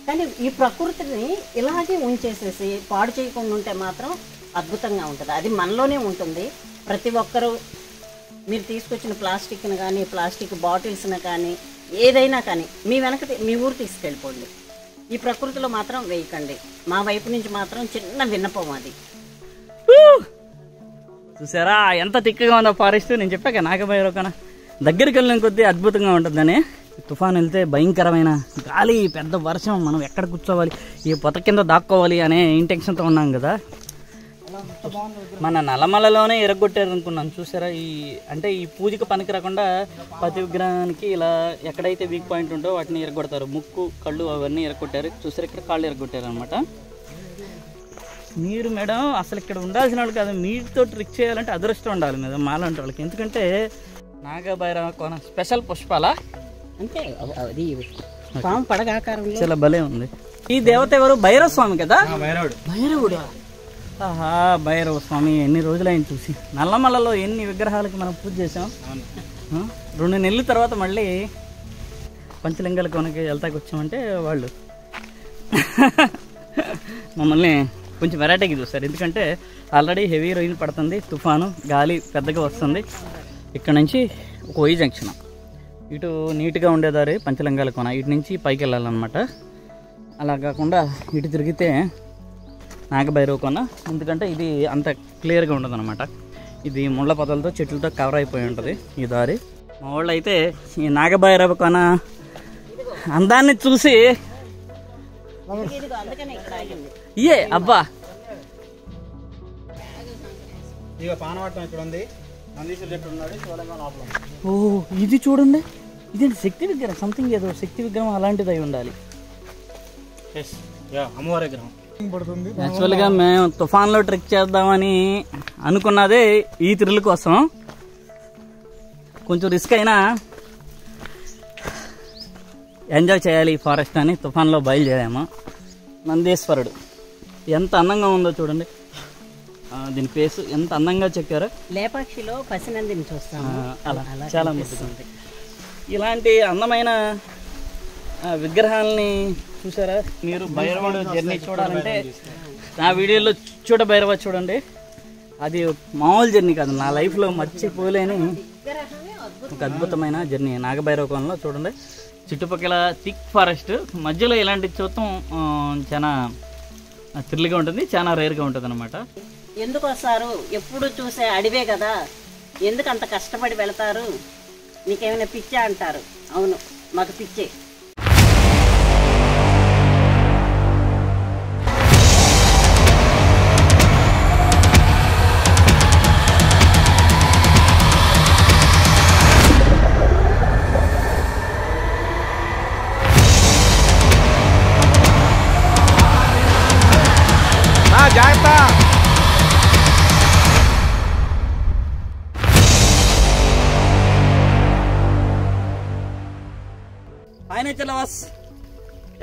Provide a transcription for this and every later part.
కానీ ఈ ప్రకృతిని ఇలాగే ఉంచేసేసి పాడు చేయకుండా ఉంటే మాత్రం అద్భుతంగా ఉంటుంది. అది మనలోనే ఉంటుంది. ప్రతి ఒక్కరూ మీరు తీసుకొచ్చిన ప్లాస్టిక్ని కానీ, ప్లాస్టిక్ బాటిల్స్ని కానీ, ఏదైనా కానీ మీ మీ ఊరు తీసుకెళ్ళిపోండి. ఈ ప్రకృతిలో మాత్రం వేయకండి. మా వైపు నుంచి మాత్రం చిన్న విన్నపం అది. చూసారా ఎంత తిక్కగా ఉందో ఫారెస్ట్. నేను చెప్పాక నాగభైరవ దగ్గరికి వెళ్ళిన కొద్దీ అద్భుతంగా ఉంటుందని. తుఫాన్ వెళ్తే భయంకరమైన గాలి, పెద్ద వర్షం, మనం ఎక్కడ కూర్చోవాలి, ఈ పొత కింద దాక్కోవాలి అనే ఇంటెన్షన్తో ఉన్నాం కదా. మన నల్లమలలోనే ఎరగొట్టారు అనుకున్నాను. చూసారా, అంటే ఈ పూజకు పనికి రాకుండా ప్రతి విగ్రహానికి ఇలా ఎక్కడైతే వీక్ పాయింట్ ఉంటో వాటిని ఎరగొడతారు. ముక్కు, కళ్ళు అవన్నీ ఎరగొట్టారు. చూసారా, ఇక్కడ కాళ్ళు ఎరగొట్టారు అనమాట. మీరు మేడం అసలు ఇక్కడ ఉండాల్సిన వాళ్ళు కాదు. మీతో ట్రిక్ చేయాలంటే అదృష్టం ఉండాలి మేడం మాలాంటి వాళ్ళకి. ఎందుకంటే నాగభైరవ కోన స్పెషల్ పుష్పాల అంటే అది పాము పడగాకారంలో చాలా భలే ఉంది. ఈ దేవత ఎవరు? భైరవ స్వామి కదా. భైరవుడు. ఆహా, భైరవ స్వామి ఎన్ని రోజులైంది చూసి. నల్లమల్లలో ఎన్ని విగ్రహాలకి మనం పూజ చేసాం. 2 నెలల తర్వాత మళ్ళీ పంచలింగాల కోనకి వెళ్తాకి వచ్చామంటే వాళ్ళు మమ్మల్ని కొంచెం వెరైటీగా చూస్తారు. ఎందుకంటే ఆల్రెడీ హెవీ రెయిన్ పడుతుంది, తుఫాను, గాలి పెద్దగా వస్తుంది. ఇక్కడ నుంచి ఒక ఓయి జంక్షన్, ఇటు నీట్గా ఉండేదారి పంచలింగాల కోన, ఇటు నుంచి పైకి వెళ్ళాలన్నమాట. అలా కాకుండా ఇటు తిరిగితే నాగభైరవ కోన. ఎందుకంటే ఇది అంత క్లియర్గా ఉండదు అనమాట. ఇది ముళ్ళ పొదలతో, చెట్లతో కవర్ అయిపోయి ఉంటుంది ఈ దారి. మా వాళ్ళు అయితే ఈ నాగభైరవ కోన అందాన్ని చూసి ఏ అబ్బా ఓ ఇది చూడండి, ఇదేంటి శక్తి విగ్రహం, సంథింగ్ ఏదో శక్తి విగ్రహం అలాంటిది అయి ఉండాలి. అమ్మవారి విగ్రహం. యాక్చువల్గా మేము తుఫాన్లో ట్రెక్ చేద్దామని అనుకున్నదే ఈ థ్రిల్ కోసం. కొంచెం రిస్క్ అయినా ఎంజాయ్ చేయాలి ఈ ఫారెస్ట్ అని తుఫాన్లో బయలుదేరాము. నందీశ్వరుడు ఎంత అందంగా ఉందో చూడండి. దీని ఫేస్ ఎంత అందంగా చెక్కారో. లేపాక్షిలో పసినందిని చూస్తాము, అలా చాలా ముద్దుగా. ఇలాంటి అందమైన విగ్రహాలని చూసారా మీరు. భైరవుడు జర్నీ చూడాలంటే నా వీడియోలో భైరవ చూడండి. అది మామూలు జర్నీ కాదు, నా లైఫ్లో మర్చిపోలేని ఒక అద్భుతమైన జర్నీ. నాగభైరవ కోనలో చూడండి, చుట్టుపక్కల థిక్ ఫారెస్ట్ మధ్యలో ఇలాంటి చూడటం చాలా థ్రిల్గా ఉంటుంది, చాలా రేర్గా ఉంటుంది అనమాట. ఎందుకు వస్తారు? ఎప్పుడు చూసే అడివే కదా, ఎందుకు అంత కష్టపడి వెళ్తారు? నీకేమైనా పిచ్చా అంటారు. అవును, మాకు పిచ్చే. జాగ్రత్త.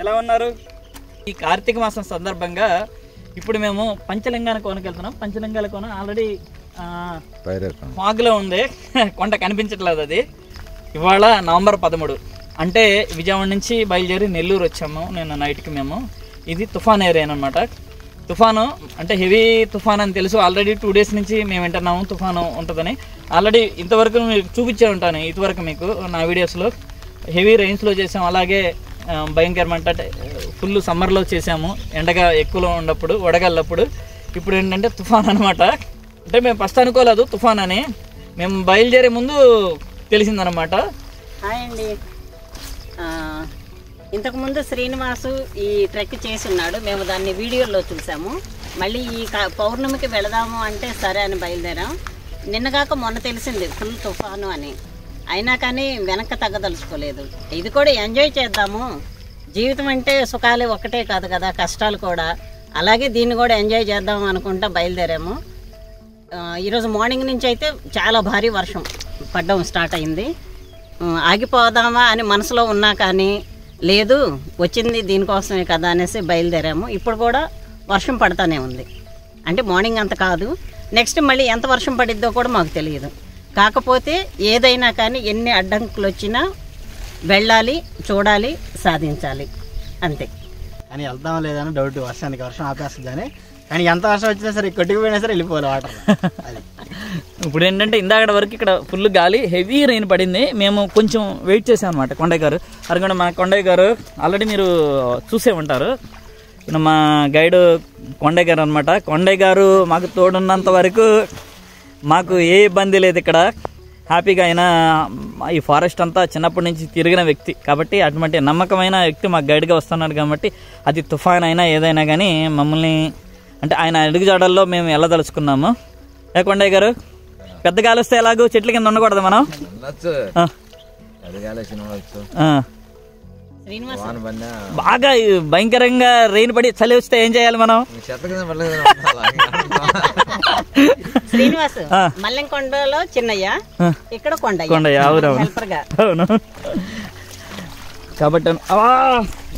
ఎలా ఉన్నారు? ఈ కార్తీక మాసం సందర్భంగా ఇప్పుడు మేము పంచలింగాల కోనకి వెళ్తున్నాం. పంచలింగాల కోన ఆల్రెడీ ఫాగ్లో ఉంది, కొండ కనిపించట్లేదు. అది ఇవాళ నవంబర్ 13, అంటే విజయవాడ నుంచి బయలుదేరి నెల్లూరు వచ్చాము నేను నైట్కి. మేము ఇది తుఫాన్ ఏరియా అనమాట. తుఫాను అంటే హెవీ తుఫాన్ అని తెలుసు. ఆల్రెడీ 2 డేస్ నుంచి మేము వింటున్నాము తుఫాను ఉంటుందని. ఆల్రెడీ ఇంతవరకు చూపించే ఉంటాను ఇదివరకు మీకు నా వీడియోస్లో. హెవీ రేంజ్లో చేసాము, అలాగే భయంకరమంట ఫుల్ సమ్మర్లో చేసాము, ఎండగా ఎక్కువలో ఉన్నప్పుడు, వడగల్లప్పుడు. ఇప్పుడు ఏంటంటే తుఫాన్ అనమాట. అంటే మేము ఫస్ట్ అనుకోలేదు తుఫాన్ అని, మేము బయలుదేరే ముందు తెలిసిందనమాట. హాయ్ అండి. ఇంతకుముందు శ్రీనివాసు ఈ ట్రెక్ చేసి ఉన్నాడు, మేము దాన్ని వీడియోలో చూసాము. మళ్ళీ ఈ పౌర్ణమికి వెళదాము అంటే సరే అని బయలుదేరాం. నిన్నగాక మొన్న తెలిసింది ఫుల్ తుఫాను అని. అయినా కానీ వెనక్కి తగ్గదలుచుకోలేదు. ఇది కూడా ఎంజాయ్ చేద్దాము, జీవితం అంటే సుఖాలు ఒక్కటే కాదు కదా, కష్టాలు కూడా. అలాగే దీన్ని కూడా ఎంజాయ్ చేద్దాం అనుకుంటా బయలుదేరాము. ఈరోజు మార్నింగ్ నుంచి అయితే చాలా భారీ వర్షం పడడం స్టార్ట్ అయింది. ఆగిపోదామా అని మనసులో ఉన్నా కానీ లేదు, వచ్చింది దీనికోసమే కదా అనేసి బయలుదేరాము. ఇప్పుడు కూడా వర్షం పడతానే ఉంది. అంటే మార్నింగ్ అంత కాదు, నెక్స్ట్ మళ్ళీ ఎంత వర్షం పడిద్దో కూడా మాకు తెలియదు. కాకపోతే ఏదైనా కానీ ఎన్ని అడ్డంకులు వచ్చినా వెళ్ళాలి, చూడాలి, సాధించాలి, అంతే. కానీ వెళ్దాం లేదని డౌట్, వర్షం ఆపేస్తుందని. కానీ ఎంత వర్షం వచ్చినా సరే కొట్టుకుపోయినా సరే వెళ్ళిపోవాలి వాటర్. అది ఇప్పుడు ఏంటంటే ఇందాక వరకు ఇక్కడ ఫుల్ గాలి, హెవీ రెయిన్ పడింది. మేము కొంచెం వెయిట్ చేసాం అనమాట. కొండయ్య గారు అరగంట, మా కొండయ్య గారు ఆల్రెడీ మీరు చూసే ఉంటారు. మా గైడ్ కొండయ్య గారు అనమాట. కొండయ్య గారు మాకు తోడున్నంత వరకు మాకు ఏ ఇబ్బంది లేదు. ఇక్కడ హ్యాపీగా అయినా ఈ ఫారెస్ట్ అంతా చిన్నప్పటి నుంచి తిరిగిన వ్యక్తి కాబట్టి అటువంటి నమ్మకమైన వ్యక్తి మాకు గైడ్గా వస్తున్నాడు కాబట్టి అది తుఫాన్ అయినా ఏదైనా కానీ మమ్మల్ని అంటే ఆయన అడుగుజాడల్లో మేము వెళ్ళదలుచుకున్నాము. కొండయ్య గారు పెద్ద గాలి వస్తే ఎలాగో చెట్ల కింద ఉండకూడదు మనం. బాగా భయంకరంగా రెయిన్ పడి చలి వస్తే ఏం చేయాలి మనం? శ్రీనివాస్ మల్లెంకొండలో చిన్నయ్య, ఇక్కడ కొండయ్య. అవును. కాబట్టి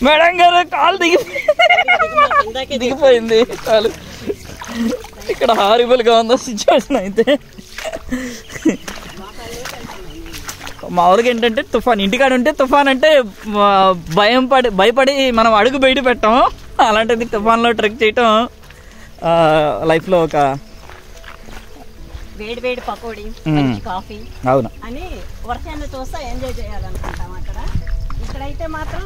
మేడం గారు కాలు దిగిపోయింది. కాలు ఇక్కడ హారిబుల్ గా ఉందో సిచ్యువేషన్. అయితే మామూలుగా ఏంటంటే తుఫాన్ ఇంటికాడ ఉంటే తుఫాన్ అంటే భయపడి మనం అడుగు బయట పెట్టాం. అలాంటిది తుఫాన్లో ట్రెక్ చేయటం లైఫ్లో ఒక వేడి పకోడీ, కాఫీ అవును అని వర్షాన్ని చూస్తా ఎంజాయ్ చేయాలనుకుంటాం. ఇక్కడైతే మాత్రం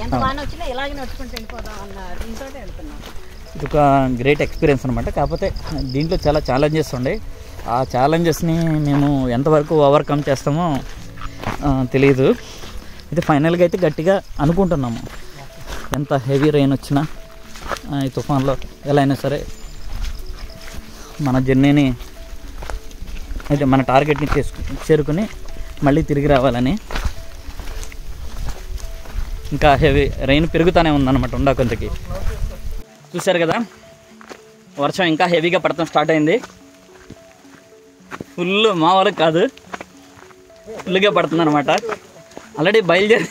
ఎంత బాగా వచ్చినా ఇలాగే నడుచుకుంటూ వెళ్ళిపోదాం అన్న దీంతో వెళ్తున్నాం. ఇది ఒక గ్రేట్ ఎక్స్పీరియన్స్ అనమాట. కాకపోతే దీంట్లో చాలా ఛాలెంజెస్ ఉండే. ఆ ఛాలెంజెస్ని మేము ఎంతవరకు ఓవర్కమ్ చేస్తామో తెలియదు. అయితే ఫైనల్గా అయితే గట్టిగా అనుకుంటున్నాము, ఎంత హెవీ రెయిన్ వచ్చినా ఈ తుఫాన్లో ఎలా అయినా సరే మన జర్నీని అయితే మన టార్గెట్ని చేరుకుని మళ్ళీ తిరిగి రావాలని. ఇంకా హెవీ రెయిన్ పెరుగుతూనే ఉందన్నమాట కొంతకి. చూశారు కదా, వర్షం ఇంకా హెవీగా పడటం స్టార్ట్ అయింది. ఫుల్ మామూలుగా కాదు, ఫుల్గా పడుతుంది అనమాట. ఆల్రెడీ బయలుదేరి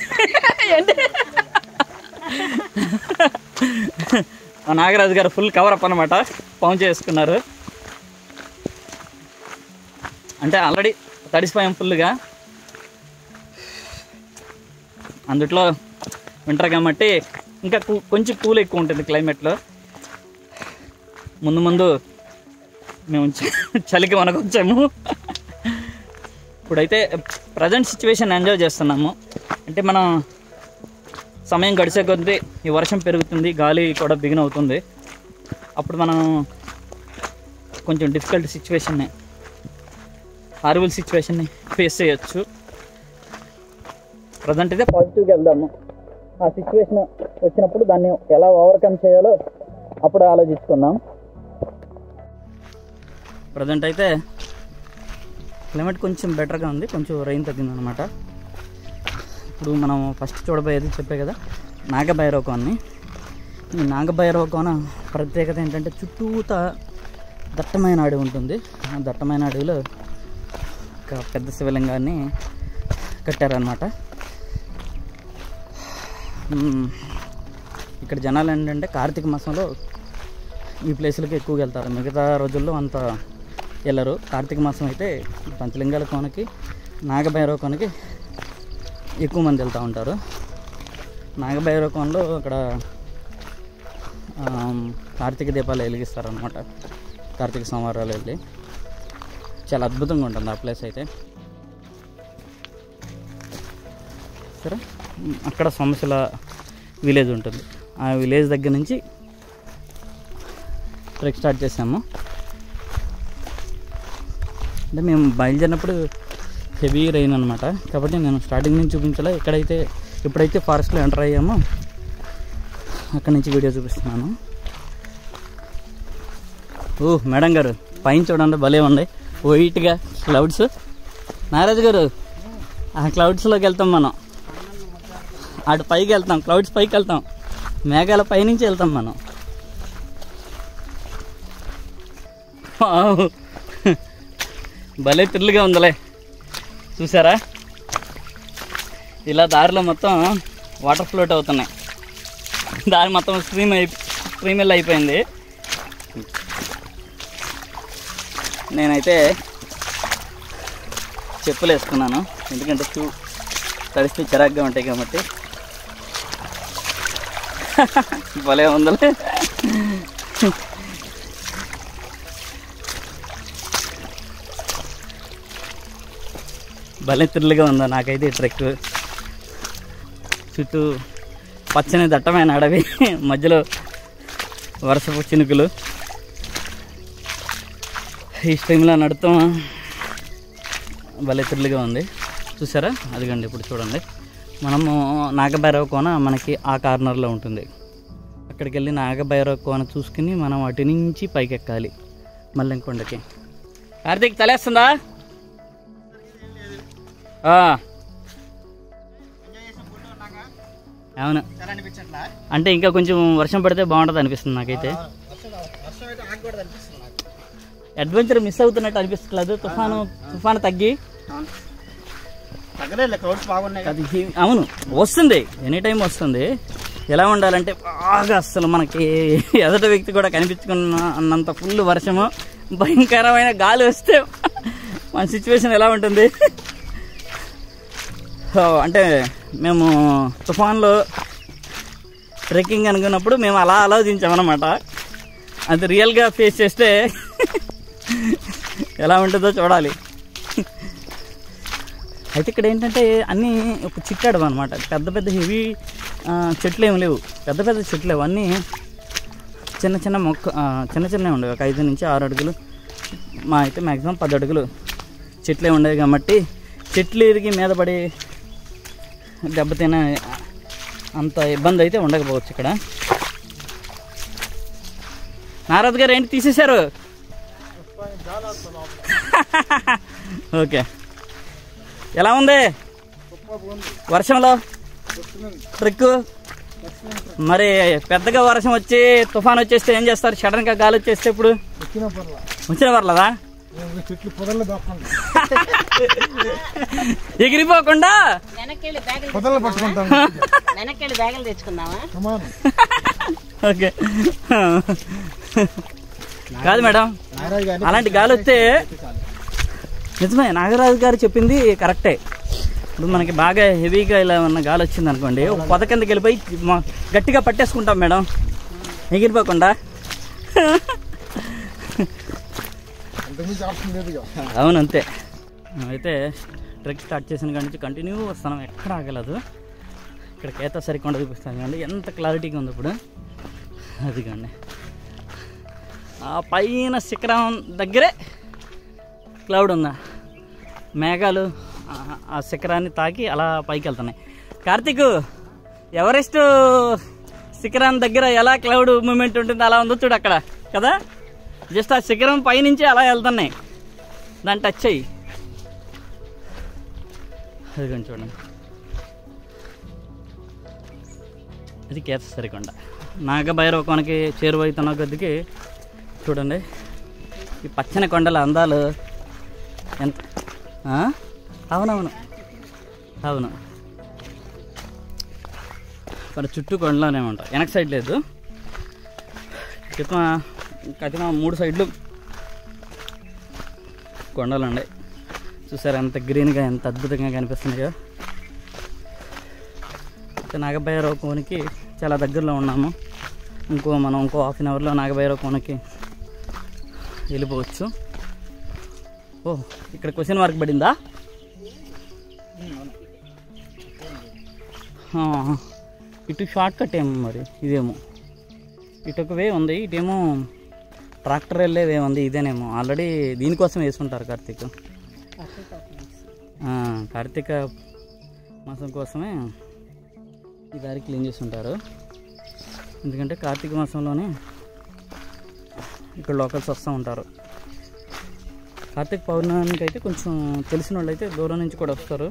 నాగరాజు గారు ఫుల్ కవర్ అప్ అనమాట, పౌంచ్ చేసుకున్నారు. అంటే ఆల్రెడీ తడిసిపోయాం ఫుల్గా. అందుట్లో వింటర్ కాబట్టి ఇంకా కొంచెం కూల్ ఎక్కువ ఉంటుంది క్లైమేట్లో. ముందు మేము చలికి వనకొచ్చాము. ఇప్పుడైతే ప్రజెంట్ సిచ్యువేషన్ ఎంజాయ్ చేస్తున్నాము. అంటే మనం సమయం గడిచే కొద్దీ ఈ వర్షం పెరుగుతుంది, గాలి కూడా బిగిన్ అవుతుంది. అప్పుడు మనం కొంచెం డిఫికల్ట్ సిచ్యువేషన్ని, హారబుల్ సిచ్యువేషన్ని ఫేస్ చేయొచ్చు. ప్రజెంట్ అయితే పాజిటివ్గా వెళ్దాము. ఆ సిచ్యువేషన్ వచ్చినప్పుడు దాన్ని ఎలా ఓవర్కమ్ చేయాలో అప్పుడు ఆలోచించుకుందాం. ప్రజెంట్ అయితే క్లైమేట్ కొంచెం బెటర్గా ఉంది, కొంచెం రెయిన్ తగ్గిందనమాట. ఇప్పుడు మనం ఫస్ట్ చూడబోయేది చెప్పే కదా, నాగభైరవ కోనని. ఈ నాగభైరవ కోన ప్రత్యేకత ఏంటంటే చుట్టూత దట్టమైన అడవి ఉంటుంది. ఆ దట్టమైన అడవిలో ఒక పెద్ద శివలింగాన్ని కట్టారనమాట. ఇక్కడ జనాలు ఏంటంటే కార్తీక మాసంలో ఈ ప్లేసులకి ఎక్కువగా వెళ్తారు, మిగతా రోజుల్లో అంత వెళ్ళరు. కార్తీక మాసం అయితే పంచలింగాల కోనకి, నాగభైరవ కోనకి ఎక్కువ మంది వెళ్తూ ఉంటారు. నాగభైరవ కోనలో అక్కడ కార్తీక దీపాలు వెలిగిస్తారనమాట. కార్తీక సోమవారాలు వెళ్ళి చాలా అద్భుతంగా ఉంటుంది ఆ ప్లేస్ అయితే. సరే, అక్కడ సోమశిల విలేజ్ ఉంటుంది. ఆ విలేజ్ దగ్గర నుంచి ట్రెక్ స్టార్ట్ చేసాము. అంటే మేము బయలుదేరినప్పుడు హెవీ రెయిన్ అనమాట, కాబట్టి నేను స్టార్టింగ్ నుంచి చూపించాలా. ఎప్పుడైతే ఫారెస్ట్లో ఎంటర్ అయ్యామో అక్కడి నుంచి వీడియో చూపిస్తున్నాను. మేడం గారు పైన చూడండి, భలే ఉన్నాయి వైట్గా క్లౌడ్స్. నారాజు గారు, ఆ క్లౌడ్స్లోకి వెళ్తాం మనం, అటు పైకి వెళ్తాం, క్లౌడ్స్ పైకి వెళ్తాం, మేఘాల పైనుంచి వెళ్తాం మనం. భలే థ్రిల్గా ఉందిలే. చూసారా, ఇలా దారిలో మొత్తం వాటర్ ఫ్లోట్ అవుతున్నాయి. దారి మొత్తం స్ట్రీమ్ అయిపోయింది. నేనైతే చెప్పులు వేసుకున్నాను, ఎందుకంటే షూ తడిస్తే చిరాగ్గా ఉంటాయి కాబట్టి. భలే ఉందలే. భలే థ్రిల్గా ఉందా నాకైతే ఈ ట్రెక్. చుట్టూ పచ్చని దట్టమైన అడవి, మధ్యలో వర్షపు చినుకులు. ఈ టైంలో నడుతాం భలే థ్రిల్గా ఉంది. చూసారా? అదిగండి ఇప్పుడు చూడండి, మనము నాగభైరవ కోన మనకి ఆ కార్నర్లో ఉంటుంది. అక్కడికి వెళ్ళి నాగభైరవ కోన చూసుకుని మనం అటు నుంచి పైకి ఎక్కాలి మల్లెంకొండకి. కార్తీక్ తలేస్తుందా? అవును, అంటే ఇంకా కొంచెం వర్షం పడితే బాగుంటుంది అనిపిస్తుంది నాకైతే. అడ్వెంచర్ మిస్ అవుతున్నట్టు అనిపిస్తలేదు. తుఫాను తగ్గి అది అవును వస్తుంది, ఎనీ టైం వస్తుంది. ఎలా ఉండాలంటే బాగా అస్సలు మనకి ఎదుటి వ్యక్తి కూడా కనిపించుకున్న అన్నంత ఫుల్ వర్షము, భయంకరమైన గాలి వస్తే మన సిచ్యువేషన్ ఎలా ఉంటుంది. అంటే మేము తుఫాన్లో ట్రెక్కింగ్ అనుకున్నప్పుడు మేము అలా ఆలోచించామన్నమాట. అది రియల్గా ఫేస్ చేస్తే ఎలా ఉంటుందో చూడాలి. అయితే ఇక్కడ ఏంటంటే అన్నీ ఒక చిట్టాడు అనమాట. పెద్ద పెద్ద హెవీ చెట్లు ఏమి లేవు, పెద్ద పెద్ద చెట్లు లేవు, అన్నీ చిన్న చిన్న చిన్నవి ఉండేవి. ఒక 5 నుంచి 6 అడుగులు, మా అయితే మ్యాక్సిమం 10 అడుగులు చెట్లే ఉండేవి. కాబట్టి చెట్లు ఇరిగి మీద పడి దెబ్బతిన అంత ఇబ్బంది అయితే ఉండకపోవచ్చు ఇక్కడ. నారద్ గారు ఏంటి తీసేశారు? ఓకే, ఎలా ఉంది వర్షంలో ట్రిక్? మరి పెద్దగా వర్షం వచ్చి తుఫాన్ వచ్చేస్తే ఏం చేస్తారు? సడన్గా గాలి వచ్చేస్తే ఇప్పుడు వచ్చిన పర్లేదా? ఎగిరిపోకుండా బ్యాగులు తెచ్చుకుందామా? ఓకే, కాదు మేడం, అలాంటి గాలి వస్తే నిజమే, నాగరాజు గారు చెప్పింది కరెక్టే. ఇప్పుడు మనకి బాగా హెవీగా ఇలా ఉన్న గాలి వచ్చింది అనుకోండి, ఒక పొద కిందకి వెళ్ళిపోయి గట్టిగా పట్టేసుకుంటాం మేడం, ఎగిరిపోకుండా. అవును అంతే. అయితే ట్రెక్ స్టార్ట్ చేసిన కాడి నుంచి కంటిన్యూ వస్తున్నాం, ఎక్కడ ఆగలేదు. ఇక్కడ కేత సరికొండ చూపిస్తాను కండి, ఎంత క్లారిటీగా ఉంది ఇప్పుడు. అదిగండి ఆ పైన శిఖరం దగ్గరే క్లౌడ్ ఉందా, మేఘాలు ఆ శిఖరాన్ని తాకి అలా పైకి వెళ్తున్నాయి. కార్తీక్, ఎవరెస్ట్ శిఖరాన్ని దగ్గర ఎలా క్లౌడ్ మూమెంట్ ఉంటుంది అలా ఉందో చూడు అక్కడ కదా, జస్ట్ ఆ శిఖరం పైనుంచి అలా వెళ్తున్నాయి, దాన్ని టచ్ అయ్యి. అది కొంచెం చూడండి, అది కేత సరికొండ. నాగభైరవ కోనకి చేరువైతున్న కొద్దికి చూడండి ఈ పచ్చని కొండల అందాలు ఎంత. అవునవును అవును, మరి చుట్టూ కొండలోనే ఉంటాయి, వెనక సైడ్ లేదు. కతిమ 3 సైడ్లు కొండలు ఉన్నాయి. చూసారు ఎంత గ్రీన్గా, ఎంత అద్భుతంగా కనిపిస్తున్నాయో. నాగభైరవ కోనకి చాలా దగ్గరలో ఉన్నాము. మనం ఇంకో హాఫ్ అన్ అవర్లో నాగభైరవ కోనకి వెళ్ళిపోవచ్చు. ఓ, ఇక్కడ క్వశ్చన్ మార్క్ పడిందా? ఇటు షార్ట్ కట్ ఏమో, మరి ఇదేమో ఇటు ఒక వే ఉంది, ఇటేమో ట్రాక్టర్ వెళ్ళే వే ఉంది, ఇదేనేమో. ఆల్రెడీ దీనికోసం వేసుకుంటారు కార్తీక మాసం కోసమే ఈ దారి క్లీన్ చేస్తుంటారు. ఎందుకంటే కార్తీక మాసంలోనే ఇక్కడ లోకల్స్ వస్తూ ఉంటారు. కార్తీక పౌర్ణమికి అయితే కొంచెం తెలిసిన వాళ్ళు అయితే దూరం నుంచి కూడా వస్తారు.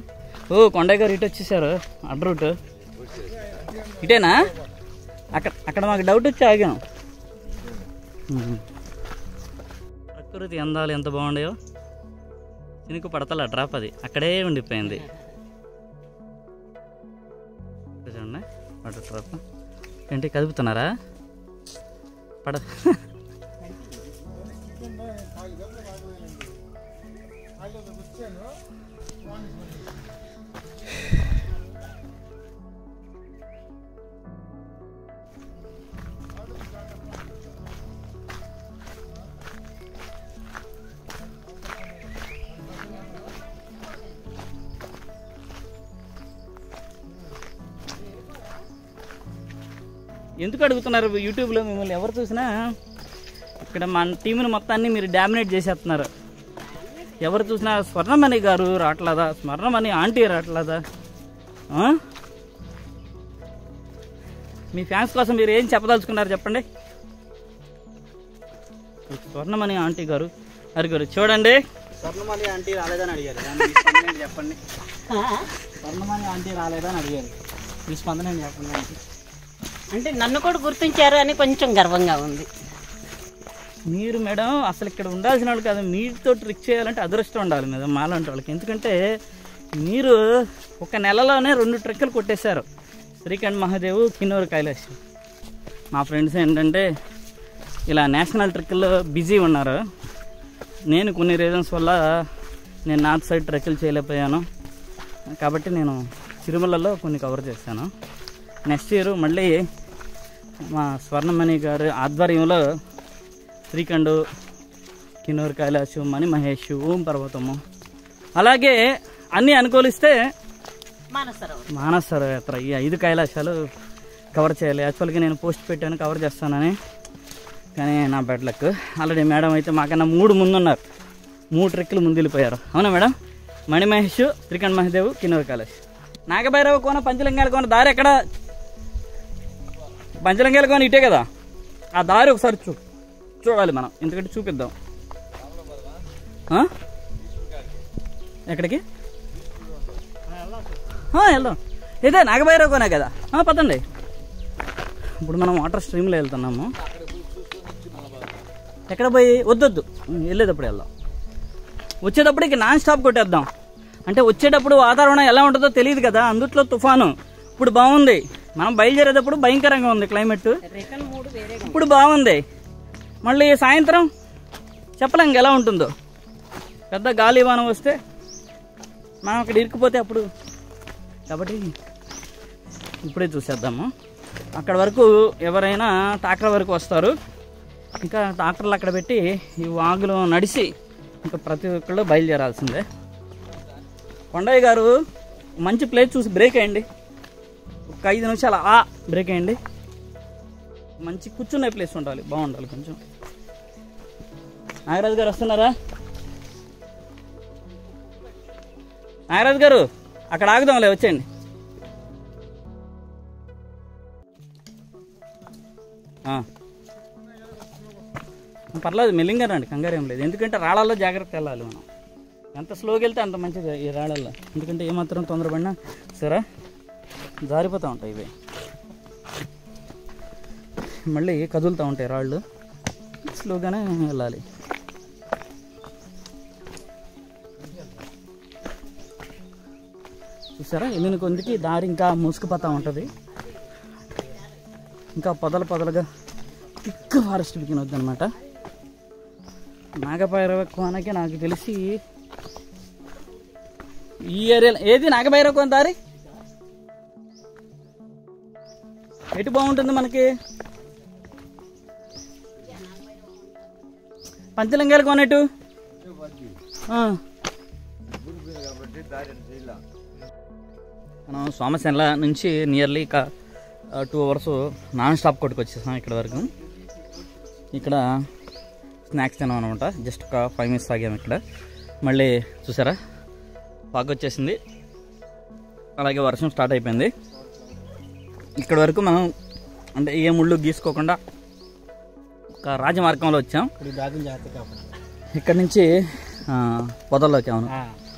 ఓ, కొండయ్య గారు ఇటు వచ్చేసారు, అడ్డ రూట్ ఇటేనా? అక్కడ మాకు డౌట్ వచ్చి ఆగాం. ప్రకృతి అందాలు ఎంత బాగుండాయో. చినుకు పడతల డ్రాప్ అది అక్కడే ఉండిపోయింది. చూడండి వాటర్ డ్రాప్. ఏంటి కదుపుతున్నారా? పడ ఎందుకు అడుగుతున్నారు యూట్యూబ్లో మిమ్మల్ని ఎవరు చూసినా ఇక్కడ మన టీంని మొత్తాన్ని మీరు డామినేట్ చేసేస్తున్నారు. ఎవరు చూసినా స్వర్ణమణి గారు రావట్లేదా, స్వర్ణమణి ఆంటీ రావట్లేదా? మీ ఫ్యాన్స్ కోసం మీరు ఏం చెప్పదలుచుకున్నారు చెప్పండి. స్వర్ణమణి ఆంటీ గారు అడిగారు చూడండి. స్వర్ణమణి ఆంటీ రాలేదని అడిగారు, చెప్పండి. స్వర్ణమణి ఆంటీ రాలేదని అడిగారు, మీ స్పందన ఏంటి చెప్పండి. అంటే నన్ను కూడా గుర్తించారు అని కొంచెం గర్వంగా ఉంది. మీరు మేడం అసలు ఇక్కడ ఉండాల్సిన వాళ్ళు కాదు, మీతో ట్రిక్ చేయాలంటే అదృష్టం ఉండాలి మేడం మాలాంటి వాళ్ళకి. ఎందుకంటే మీరు ఒక నెలలోనే 2 ట్రెక్కులు కొట్టేశారు, శ్రీకంఠ్ మహాదేవ్, కిన్నూరు కైలాష్. మా ఫ్రెండ్స్ ఏంటంటే ఇలా నేషనల్ ట్రెక్కుల్లో బిజీ ఉన్నారు. నేను కొన్ని రీజన్స్ వల్ల నేను నార్త్ సైడ్ ట్రెక్కులు చేయలేకపోయాను, కాబట్టి నేను తిరుమలలో కొన్ని కవర్ చేశాను. నెక్స్ట్ ఇయర్ మళ్ళీ మా స్వర్ణమణి గారి ఆధ్వర్యంలో శ్రీకంఠ్, కిన్నూరు కైలాష్, మణి మహేష్, ఓం పర్వతము, అలాగే అన్నీ అనుకూలిస్తే మానసరోవర్ యాత్ర, ఈ 5 కైలాసాలు కవర్ చేయాలి. యాక్చువల్గా నేను పోస్ట్ పెట్టాను కవర్ చేస్తానని, కానీ నా బెడ్ లక్. ఆల్రెడీ మేడం అయితే మాకన్నా 3 ముందున్నారు, 3 ట్రెక్కులు ముందు వెళ్ళిపోయారు. అవునా మేడం? మణి మహేష్, శ్రీకంఠ్ మహాదేవ్, కిన్నూరు కైలాష్. నాగభైరవ కోన, పంచలింగాల కోన దారి ఎక్కడ? పంచలింగాల కోన ఇటే కదా, ఆ దారి ఒకసారి చూడాలి మనం, ఎందుకంటే చూపిద్దాం. ఎక్కడికి వెళ్దాం? ఇదే నాగభైరవ కోనే కదా, పదండి. ఇప్పుడు మనం వాటర్ స్ట్రీమ్లో వెళ్తున్నాము. ఎక్కడ పోయి వద్దొద్దు, వెళ్ళేటప్పుడు వెళ్దాం. వచ్చేటప్పటికి నాన్ స్టాప్ కొట్టేద్దాం. అంటే వచ్చేటప్పుడు వాతావరణం ఎలా ఉంటుందో తెలియదు కదా, అందుట్లో తుఫాను. ఇప్పుడు బాగుంది, మనం బయలుదేరేటప్పుడు భయంకరంగా ఉంది క్లైమేట్, ఇప్పుడు బాగుంది. మళ్ళీ సాయంత్రం చెప్పలేం ఎలా ఉంటుందో, పెద్ద గాలివానం వస్తే మనం అక్కడ ఇరుక్కుపోతే అప్పుడు. కాబట్టి ఇప్పుడే చూసేద్దాము. అక్కడ వరకు ఎవరైనా ట్రాక్టర్ వరకు వస్తారు, ఇంకా ట్రాక్టర్లు అక్కడ పెట్టి ఈ వాగులో నడిచి ఇంకా ప్రతి ఒక్కళ్ళు బయలుదేరాల్సిందే. కొండయ్య గారు మంచి ప్లేస్ చూసి బ్రేక్ అయ్యండి, ఒక 5 నిమిషాలు బ్రేక్ అయ్యండి. మంచి కూర్చునే ప్లేస్ ఉండాలి, బాగుండాలి కొంచెం. నాగరాజు గారు వస్తున్నారా? నాగరాజు గారు అక్కడ ఆగుదాంలే, వచ్చేయండి. పర్లేదు, మెల్లింగా రండి, కంగారు ఏం లేదు. ఎందుకంటే రాళ్ళల్లో జాగ్రత్త వెళ్ళాలి మనం, ఎంత స్లోగా వెళ్తే అంత మంచిది ఈ రాళ్ళల్లో. ఎందుకంటే ఏమాత్రం తొందరపడినా సరే జారిపోతూ ఉంటాయి ఇవి, మళ్ళీ కదులుతూ ఉంటాయి రాళ్ళు, స్లోగానే వెళ్ళాలి. చూసారా వెళ్ళిన కొందికి దారి ఇంకా మూసుకుపోతూ ఉంటుంది, ఇంకా పొదలుగా థిక్ ఫారెస్ట్ బిగినొద్దు అనమాట. నాగభైరవ కోనకి నాకు తెలిసి ఈ ఏరియాలో ఏది నాగభైరవ కోన దారి ఎటు బాగుంటుంది మనకి? పంచలింగాల కోన ఎటు? మనం సోమశెల నుంచి నియర్లీ 2 అవర్స్ నాన్ స్టాప్ కొట్టుకొచ్చేసాం ఇక్కడ వరకు. ఇక్కడ స్నాక్స్ తిన్నాం అనమాట, జస్ట్ ఒక 5 minutes ఆగాము ఇక్కడ. మళ్ళీ చూసారా ఫాగ్ వచ్చేసింది, అలాగే వర్షం స్టార్ట్ అయిపోయింది. ఇక్కడ వరకు మనం అంటే ఏ ముళ్ళు గీసుకోకుండా ఒక రాజమార్గంలో వచ్చాం. ఇక్కడ నుంచి పొదల్లోకి, అవును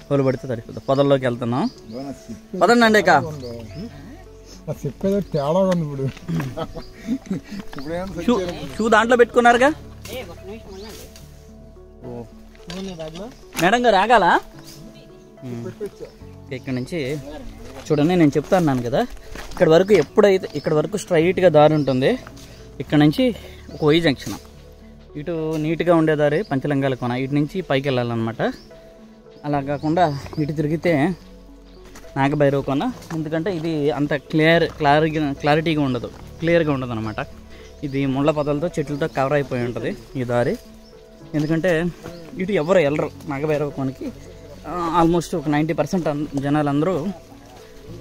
పొలు పడితే తడిపోతుంది, పొదల్లోకి వెళ్తున్నాం. పదండి అండి. ఇక షూ దాంట్లో పెట్టుకున్నారుగా మేడం గారు, ఆగాల. ఇక్కడ నుంచి చూడండి, నేను చెప్తాను కదా, ఇక్కడ వరకు ఎప్పుడైతే ఇక్కడ వరకు స్ట్రైట్గా దారి ఉంటుంది. ఇక్కడ నుంచి ఒక వై జంక్షన్, ఇటు నీట్గా ఉండే దారి పంచలింగాల కోన, ఇటు నుంచి పైకి వెళ్ళాలన్నమాట. అలా కాకుండా ఇటు తిరిగితే నాగభైరవ కోన, ఎందుకంటే ఇది అంత క్లారిటీగా ఉండదు, క్లియర్గా ఉండదు అనమాట. ఇది ముళ్ళ పొదలతో చెట్లతో కవర్ అయిపోయి ఉంటుంది ఈ దారి. ఎందుకంటే ఇటు ఎవరు వెళ్ళరు నాగభైరవ కోనకి, ఆల్మోస్ట్ ఒక 90% జనాలందరూ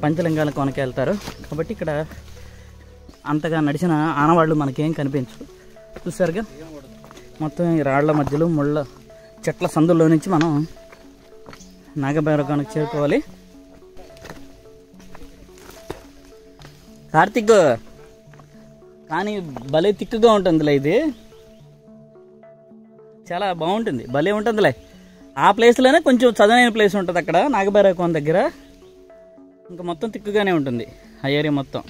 పంచలింగాల కోనకి వెళ్తారు. కాబట్టి ఇక్కడ అంతగా నడిచిన ఆనవాళ్ళు మనకేం కనిపించవు. చూసారుగా మొత్తం ఈ రాళ్ల మధ్యలో ముళ్ళ చెట్ల సందుల్లో నుంచి మనం నాగభైరవకోనకు చేరుకోవాలి. కార్తిక్ కానీ భలే తిక్కుగా ఉంటుందిలే, ఇది చాలా బాగుంటుంది, భలే ఉంటుందిలే. ఆ ప్లేస్లోనే కొంచెం చదునైన ప్లేస్ ఉంటుంది అక్కడ నాగభైరవకోన దగ్గర, ఇంకా మొత్తం తిక్కుగానే ఉంటుంది ఆ ఏరియా మొత్తం.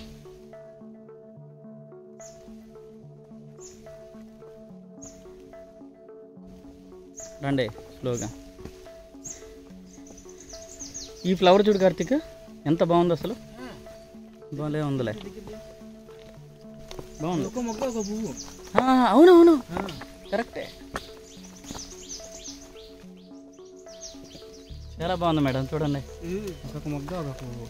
రండి స్లోగా. ఈ ఫ్లవర్ చూడు కార్తీక్, ఎంత బాగుంది అసలు, బాగాలే ఉందిలే, బాగుంది. ఒక మొక్క ఒక పువ్వు. అవునవును కరెక్టే, చాలా బాగుంది మేడం. చూడండి ఒక మొక్క ఒక పువ్వు.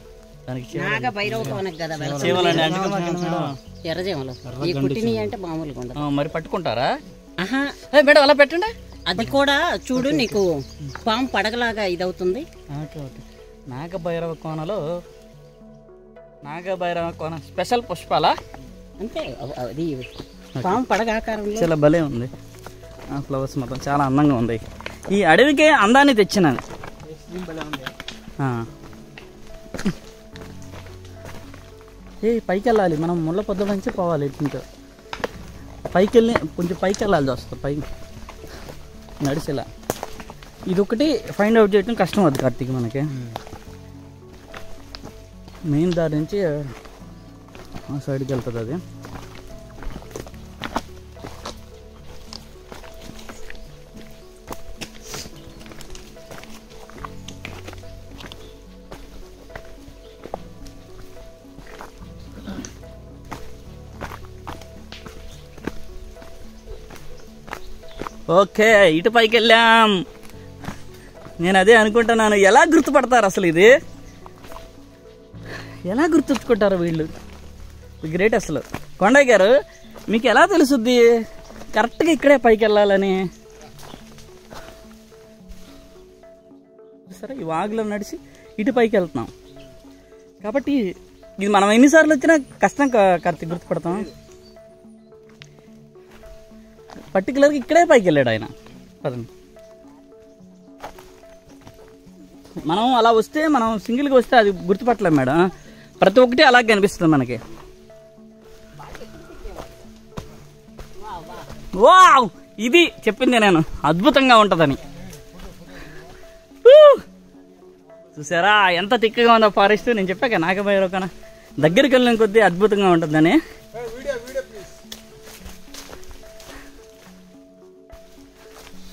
దానికి నాగభైరవకోనకు కదా వెళ్తాం. చేయాలండి అంటే ఎర్రజీమలు ఈ కుట్టిని అంటే మామూలుగా ఉండదు. మరి పట్టుకుంటారా? ఆహా, మేడం అలా పెట్టండి. అది కూడా చూడు నీకు పాము పడగలాగా ఇదవుతుంది. Okay okay. నాగభైరవకోనలో నాగభైరవకోన స్పెషల్ పుష్పాల అంతే, అది పాము పడగ ఆకారంలో చాలా భలే ఉంది. ఆ ఫ్లవర్స్ మొత్తం చాలా అందంగా ఉంది. ఈ అడవికే అందాన్ని తెచ్చినాను. పైకి వెళ్ళాలి మనం, ముళ్ళ పొద్దు నుంచి పోవాలి. ఇంకా పైకి వెళ్ళి కొంచెం పైకి వెళ్ళాలి వస్తుంది, పైకి నడిచేలా. ఇది ఒకటి ఫైండ్ అవుట్ చేయడం కష్టం అది కార్తీక్ మనకి. మెయిన్ దారి నుంచి ఆ సైడ్కి వెళ్తుంది అది. ఓకే, ఇటు పైకి వెళ్ళాం. నేను అదే అనుకుంటున్నాను, ఎలా గుర్తుపడతారు అసలు, ఇది ఎలా గుర్తుంచుకుంటారు వీళ్ళు, గ్రేట్ అసలు. కొండయ్య గారు మీకు ఎలా తెలుసుద్ది కరెక్ట్గా ఇక్కడే పైకి వెళ్ళాలని? సరే, ఈ వాగులో నడిచి ఇటు పైకి వెళ్తున్నాం కాబట్టి ఇది మనం ఎన్నిసార్లు వచ్చినా కష్టం కార్తీక్ గుర్తుపడతాం. పర్టికులర్గా ఇక్కడే పైకి వెళ్ళాడు ఆయన. పదండి, మనం అలా వస్తే, మనం సింగిల్గా వస్తే అది గుర్తుపట్టలేం మేడం. ప్రతి ఒక్కటి అలాగే కనిపిస్తుంది మనకి. వావ్, ఇది చెప్పింది నేను, అద్భుతంగా ఉంటుందని. చూసారా ఎంత తిక్కగా ఉందో ఫారెస్ట్. నేను చెప్పాక నాగభైరవకోన దగ్గరికి వెళ్ళిన కొద్దీ అద్భుతంగా ఉంటుందని.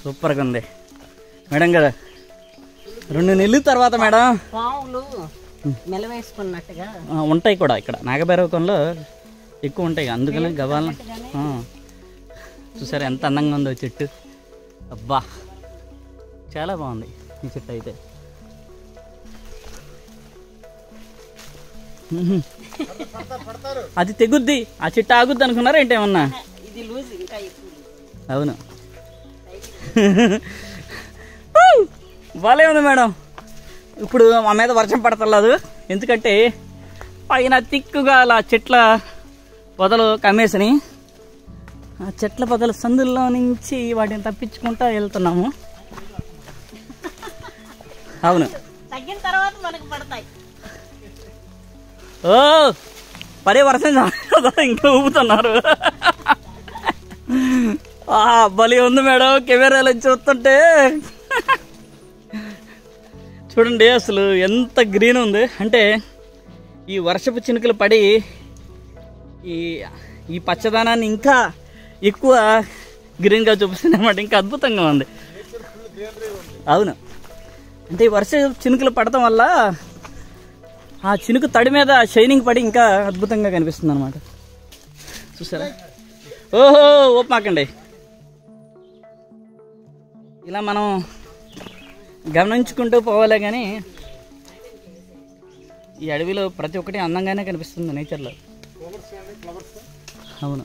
సూపర్గా ఉంది మేడం కదా. 2 నెలల తర్వాత మేడం పాములు మెలవేసుకున్నట్టుగా ఉంటాయి కూడా ఇక్కడ నాగభైరవకోనలో ఎక్కువ ఉంటాయి, అందుకని గవాల. చూసారా ఎంత అందంగా ఉందో చెట్టు, అబ్బా చాలా బాగుంది ఈ చెట్టు అయితే. అది తెగుద్ది, ఆ చెట్టు ఆగుద్ది అనుకున్నారా ఏంటేమన్నా? ఇది లూజ్ ఇంకా ఎక్కువ. అవును, బాగాలే ఉంది మేడం. ఇప్పుడు మా మీద వర్షం పడతలేదు, ఎందుకంటే పైన తిక్కుగా అలా చెట్ల పొదలు కమ్మేసినాయి. ఆ చెట్ల పొదల సందుల్లో నుంచి వాటిని తప్పించుకుంటా వెళ్తున్నాము. అవును, తగ్గిన తర్వాత మనకు పడతాయి. ఓ పరే వర్షం ఇంకా ఊపుతున్నారు. భలే ఉంది మేడం, కెమెరాలో చూస్తుంటే. చూడండి అసలు ఎంత గ్రీన్ ఉంది అంటే, ఈ వర్షపు చినుకులు పడి ఈ పచ్చదనాన్ని ఇంకా ఎక్కువ గ్రీన్గా చూపిస్తుంది అన్నమాట. ఇంకా అద్భుతంగా ఉంది. అవును, అంటే ఈ వర్ష చినుకులు పడటం వల్ల ఆ చినుకు తడి మీద షైనింగ్ పడి ఇంకా అద్భుతంగా కనిపిస్తుంది అనమాట. చూసారా? ఓహో ఓపమాకండి, ఇలా మనం గమనించుకుంటూ పోవాలే కానీ ఈ అడవిలో ప్రతి ఒక్కటి అందంగానే కనిపిస్తుంది నేచర్లో. అవును,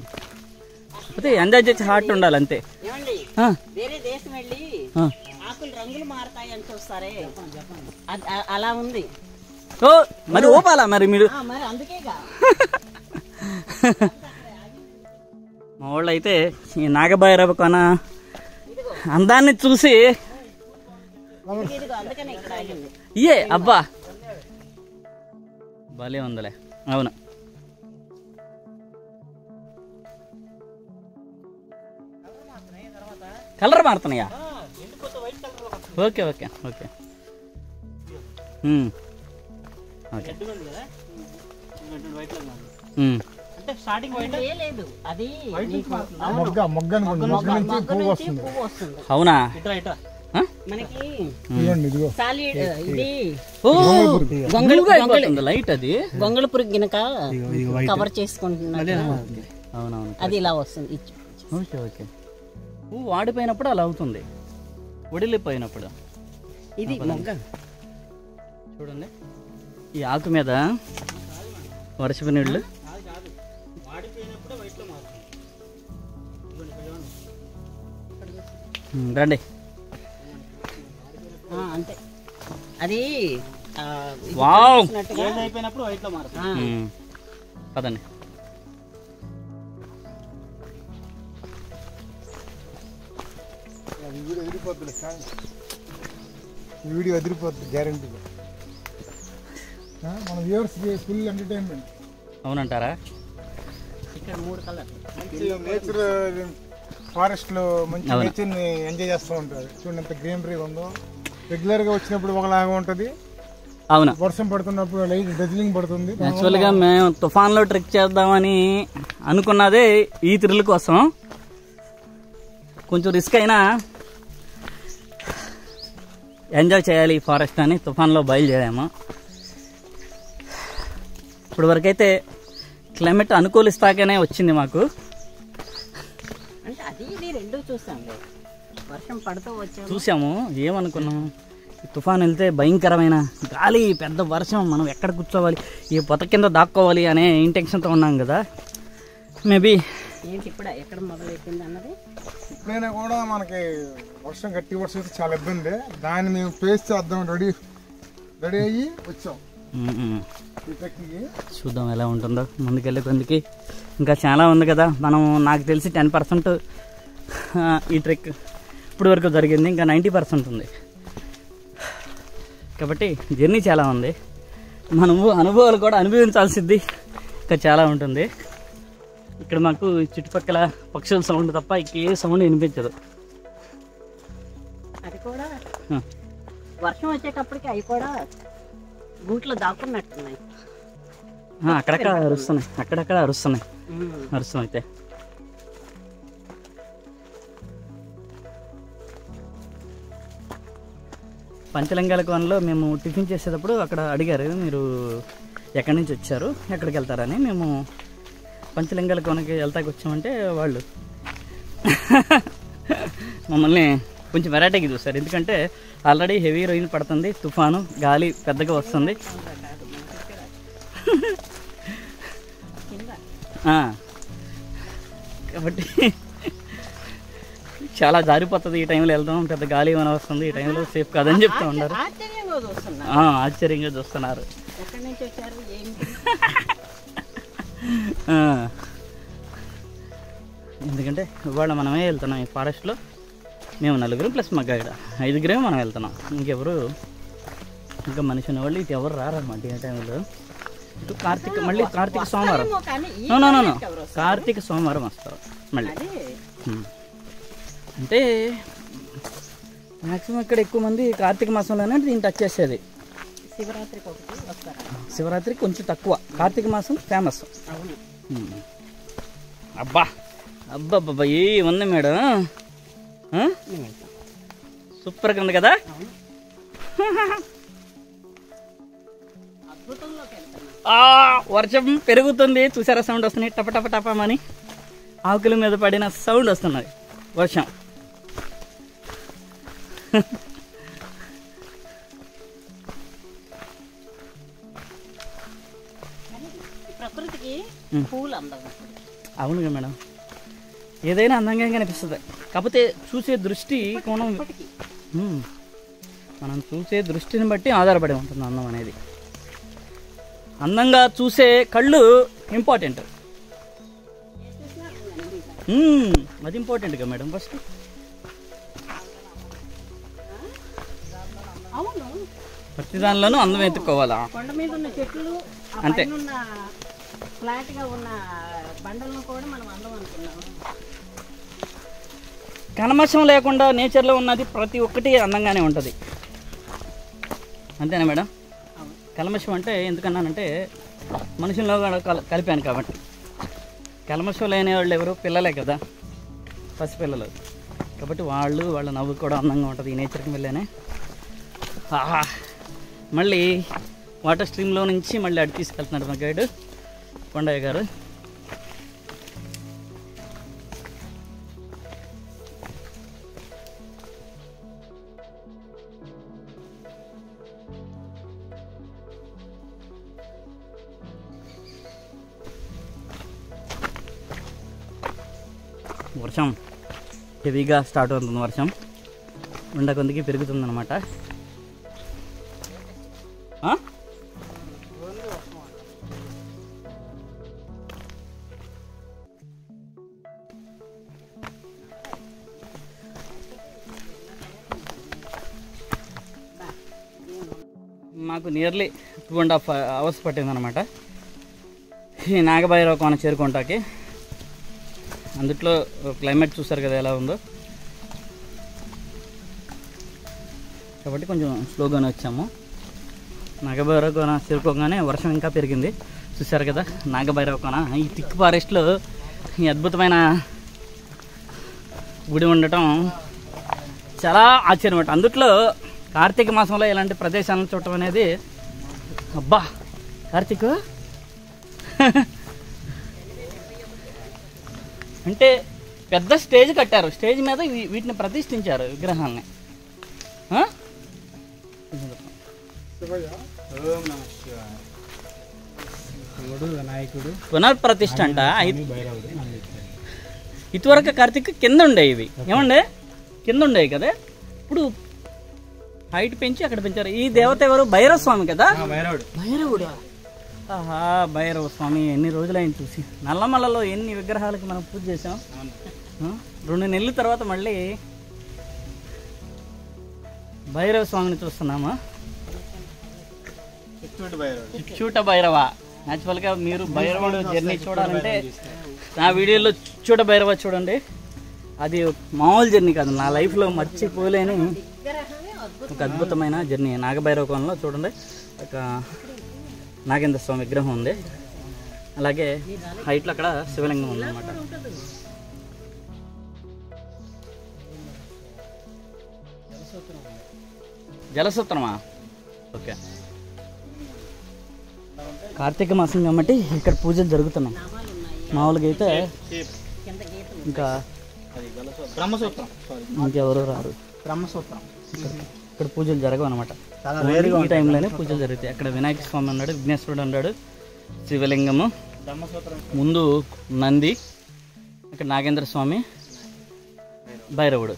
అయితే ఎంజాయ్ చేసి హార్ట్ ఉండాలి అంతే. ఏమండి, వేరే దేశం వెళ్ళి ఆకులు రంగులు మారుతాయి అని చూస్తారే, అలా ఉంది. ఓ మరి ఓపాలా మరి మీరు? మరి అందుకేగా మా వాళ్ళు అయితే ఈ నాగభైరవ కొన అందాన్ని చూసి ఇయే అబ్బా భలే ఉందిలే. అవును, కలర్ మారుతున్నాయా? Okay okay okay okay. అంటే స్టార్టింగ్ వైట్ లేదు, అది అవునా? మనకి లైట్ అది గొంగళ పురుగు గినక కవర్ చేసుకుంటున్నది. అవునవును, అది ఇలా వస్తుంది. Okay okay. పువ్వు వాడిపోయినప్పుడు అలా అవుతుంది, ఒడిలిపోయినప్పుడు. ఇది మొగ్గ చూడండి, ఈ ఆకు మీద వర్షపు నీళ్ళు. రండి. అంతే, అది వావ్ అయిపోయినప్పుడు వైట్ లో మారుతుంది. పదండి. వీడియో ఎదిరిపోద్ది గ్యారంటీగా. మన వ్యూవర్స్ ఫుల్ ఎంటర్టైన్మెంట్. అవునంటారా? ఇక్కడ 3 కలర్ నేచర్ ఫారెస్ట్ లో మంచి నేచర్ ని ఎంజాయ్ చేస్తూ ఉంటారు. చూడండి ఎంత గ్రీనరీగా ఉందో. రెగ్యులర్ గా వచ్చినప్పుడు ఒకలాగా ఉంటది, అవును. వర్షం పడుతున్నప్పుడు లైట్ డజిలింగ్ పడుతుంది. యాక్చువల్ గా మేము తుఫాన్ లో ట్రెక్ చేద్దామని అనుకున్నదే ఈ థ్రిల్ కోసం. కొంచెం రిస్క్ అయినా ఎంజాయ్ చేయాలి ఈ ఫారెస్ట్ అని తుఫాన్లో బయలుదేరాము. ఇప్పుడు వరకైతే క్లైమేట్ అనుకూలిస్తాకనే వచ్చింది మాకు. అంటే అది ఇది రెండు చూసాము, వర్షం పడుతూ చూసాము. ఏమనుకున్నాము, తుఫాన్ వెళ్తే భయంకరమైన గాలి, పెద్ద వర్షం, మనం ఎక్కడ కూర్చోవాలి, ఈ పొత కింద దాక్కోవాలి అనే ఇంటెన్షన్తో ఉన్నాం కదా. మేబీ ఏంటి ఇప్పుడు ఎక్కడ మొదలైపోయింది అన్నది. ఇప్పుడైనా కూడా మనకి వర్షం గట్టి వర్షం అయితే చాలా ఇబ్బంది. దాన్ని మేము ఫేస్ చేద్దాం రెడీ అయ్యి వచ్చాం. చూద్దాం ఎలా ఉంటుందో. ముందుకెళ్ళే కొందికి ఇంకా చాలా ఉంది కదా. మనం నాకు తెలిసి 10% ఈ ట్రెక్ ఇప్పుడు వరకు జరిగింది, ఇంకా 90% ఉంది. కాబట్టి జర్నీ చాలా ఉంది, మనము అనుభవాలు కూడా అనుభవించాల్సింది ఇంకా చాలా ఉంటుంది. ఇక్కడ మాకు చుట్టుపక్కల పక్షుల సౌండ్ తప్ప ఏ సౌండ్ వినిపించదు. అది కూడా వర్షం వచ్చేటప్పటికి అవి కూడా గూట్లో దాక్కున్నట్టున్నాయి. అక్కడక్కడ అరుస్తున్నాయి అరుస్తాం. అయితే పంచలింగాల కోనలో మేము టిఫిన్ చేసేటప్పుడు అక్కడ అడిగారు, మీరు ఎక్కడి నుంచి వచ్చారు, ఎక్కడికి వెళ్తారని. మేము పంచలింగాల కోనకి వెళ్తాకి వచ్చామంటే వాళ్ళు మమ్మల్ని కొంచెం వెరైటీగా చూస్తారు. ఎందుకంటే ఆల్రెడీ హెవీ రెయిన్ పడుతుంది, తుఫాను, గాలి పెద్దగా వస్తుంది. కాబట్టి చాలా జారిపోతుంది ఈ టైంలో వెళ్దాం, పెద్ద గాలి ఏమైనా వస్తుంది, ఈ టైంలో సేఫ్ కాదని చెప్తూ ఉన్నారు. ఆశ్చర్యంగా చూస్తున్నారు. ఎందుకంటే ఇవాళ మనమే వెళ్తున్నాం ఈ ఫారెస్ట్లో. మేము 4 ప్లస్ మా గైడ్ 5 మనం వెళ్తున్నాం. ఇంకెవరు ఇంకా మనిషి ఉన్నవాళ్ళు ఇటు ఎవరు రారన్నమాట ఈ టైంలో. ఇటు మళ్ళీ కార్తీక సోమవారం, కార్తీక సోమవారం వస్తారు మళ్ళీ. అంటే మ్యాక్సిమం ఇక్కడ ఎక్కువ మంది కార్తీక మాసంలోనే దీన్ని టచ్ చేసేది. శివరాత్రికి కొంచెం తక్కువ, కార్తీక మాసం ఫేమస్. అబ్బా అబ్బా ఏ ఉంది మేడం, సూపర్గా ఉంది కదా. వర్షం పెరుగుతుంది, చూసారా సౌండ్ వస్తున్నాయి, టప టప టపమని ఆకుల మీద పడిన సౌండ్ వస్తున్నది వర్షం. ప్రకృతికి పూలు అందం. అవునుగా మేడం, ఏదైనా అందంగా కనిపిస్తుంది. కాకపోతే చూసే దృష్టి కోణం, మనం చూసే దృష్టిని బట్టి ఆధారపడి ఉంటుంది అందం అనేది. అందంగా చూసే కళ్ళు ఇంపార్టెంట్, అది ఇంపార్టెంట్గా మేడం ఫస్ట్. అవును, ప్రతి దానిలోనూ అందం ఎత్తుకోవాలా. కొండ మీద ఉన్న చెట్లు, అంతే. ఉన్న ఫ్లాట్గా ఉన్న బండలను కూడా మనం అందం అనుకున్నాము. కల్మషం లేకుండా నేచర్లో ఉన్నది ప్రతి ఒక్కటి అందంగానే ఉంటుంది. అంతేనా మేడం? కల్మషం అంటే ఎందుకన్నానంటే మనుషుల్లో కూడా కలిపాను కాబట్టి. కల్మషం లేని వాళ్ళు ఎవరు? పిల్లలే కదా, పసిపిల్లలు. కాబట్టి వాళ్ళ నవ్వు కూడా అందంగా ఉంటుంది ఈ నేచర్కి వెళ్ళానే. మళ్ళీ వాటర్ స్ట్రీమ్లో నుంచి మళ్ళీ అటు తీసుకెళ్తున్నాడు మా గైడ్ కొండయ్య గారు. వర్షం హెవీగా స్టార్ట్ అవుతుంది. వర్షం కొందికి పెరుగుతుందన్నమాట. మాకు నియర్లీ 2.5 hours పట్టిందనమాట ఈ నాగభైరవ కోన చేరుకుంటాకి. అందుట్లో క్లైమేట్ చూసారు కదా ఎలా ఉందో, కాబట్టి కొంచెం స్లోగానే వచ్చాము. నాగభైరవ కోన చేరుకోగానే వర్షం ఇంకా పెరిగింది. చూసారు కదా నాగభైరవ కోన. ఈ థిక్ ఫారెస్ట్లో ఈ అద్భుతమైన గుడి ఉండటం చాలా ఆశ్చర్యం అన్నమాట. అందుట్లో కార్తీక మాసంలో ఇలాంటి ప్రదేశాలను చూడటం అనేది, అబ్బా కార్తీక్ అంటే పెద్ద స్టేజ్ కట్టారు. స్టేజ్ మీద వీటిని ప్రతిష్ఠించారు విగ్రహాలని. వినాయకుడు పునర్ప్రతిష్ఠ అంట. ఇటువరకు కార్తీక్ కింద ఉండే ఇవి ఏమండే కింద ఉండేవి కదా, ఇప్పుడు హైట్ పెంచి అక్కడ పెంచారు. ఈ దేవత ఎవరు? భైరవ స్వామి కదా. భైరవుడు. ఆహా, భైరవ స్వామి ఎన్ని రోజులైంది చూసి. నల్లమల్లలో ఎన్ని విగ్రహాలకి మనం పూజ చేసాం. 2 నెలల తర్వాత మళ్ళీ భైరవ స్వామిని చూస్తున్నామా. చిట్టూట భైరవ. యాక్చువల్గా మీరు భైరవుడు జర్నీ చూడాలంటే నా వీడియోలో చిట్టూట భైరవ చూడండి. అది మామూలు జర్నీ కాదు, నా లైఫ్లో మర్చిపోలేని ఒక అద్భుతమైన జర్నీ. నాగభైరవ కోనలో చూడండి ఒక నాగేంద్ర స్వామి విగ్రహం ఉంది. అలాగే హైట్లో అక్కడ శివలింగం ఉందన్నమాట. జలసూత్రమా? ఓకే. కార్తీక మాసం కాబట్టి ఇక్కడ పూజలు జరుగుతున్నాయి. మామూలుగా అయితే ఇంకా బ్రహ్మసూత్రం, ఇంకెవరు రారు. బ్రహ్మసూత్రం ఇక్కడ పూజలు జరగవు అనమాట. ఈ టైంలోనే పూజలు జరుగుతాయి. అక్కడ వినాయక స్వామి ఉన్నాడు, విఘ్నేశ్వరుడు ఉన్నాడు, శివలింగము, ముందు నంది, ఇక్కడ నాగేంద్ర స్వామి, భైరవుడు.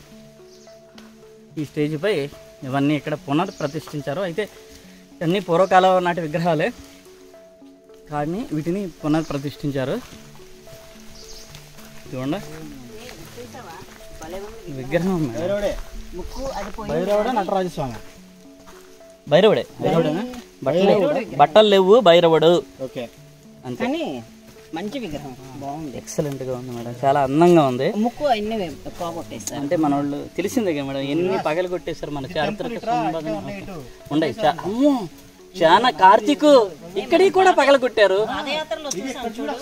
ఈ స్టేజ్పై ఇవన్నీ ఇక్కడ పునర్ప్రతిష్ఠించారు. అయితే అన్నీ పూర్వకాలం నాటి విగ్రహాలే కానీ వీటిని పునర్ప్రతిష్ఠించారు. చూడండి విగ్రహం. భైరవుడే నటరాజస్వామి. భైరవుడే. బట్టలు లేవు, భైరవుడు. ఓకే, అంతే. మంచి విగ్రహం, బాగుంది, ఎక్సలెంట్ గా ఉంది మేడం, చాలా అందంగా ఉంది. ముక్కు అన్ని పోగొట్టేస్తారు. అంటే మన వాళ్ళు తెలిసిందే కదా మేడం, ఎన్ని పగలు కొట్టేశారు మన చారిత్రక ఉండే. అమ్మో చాలా కార్తీక్ ఇక్కడికి కూడా పగలు కొట్టారు. పాదయాత్రలో చూసాం చూడు.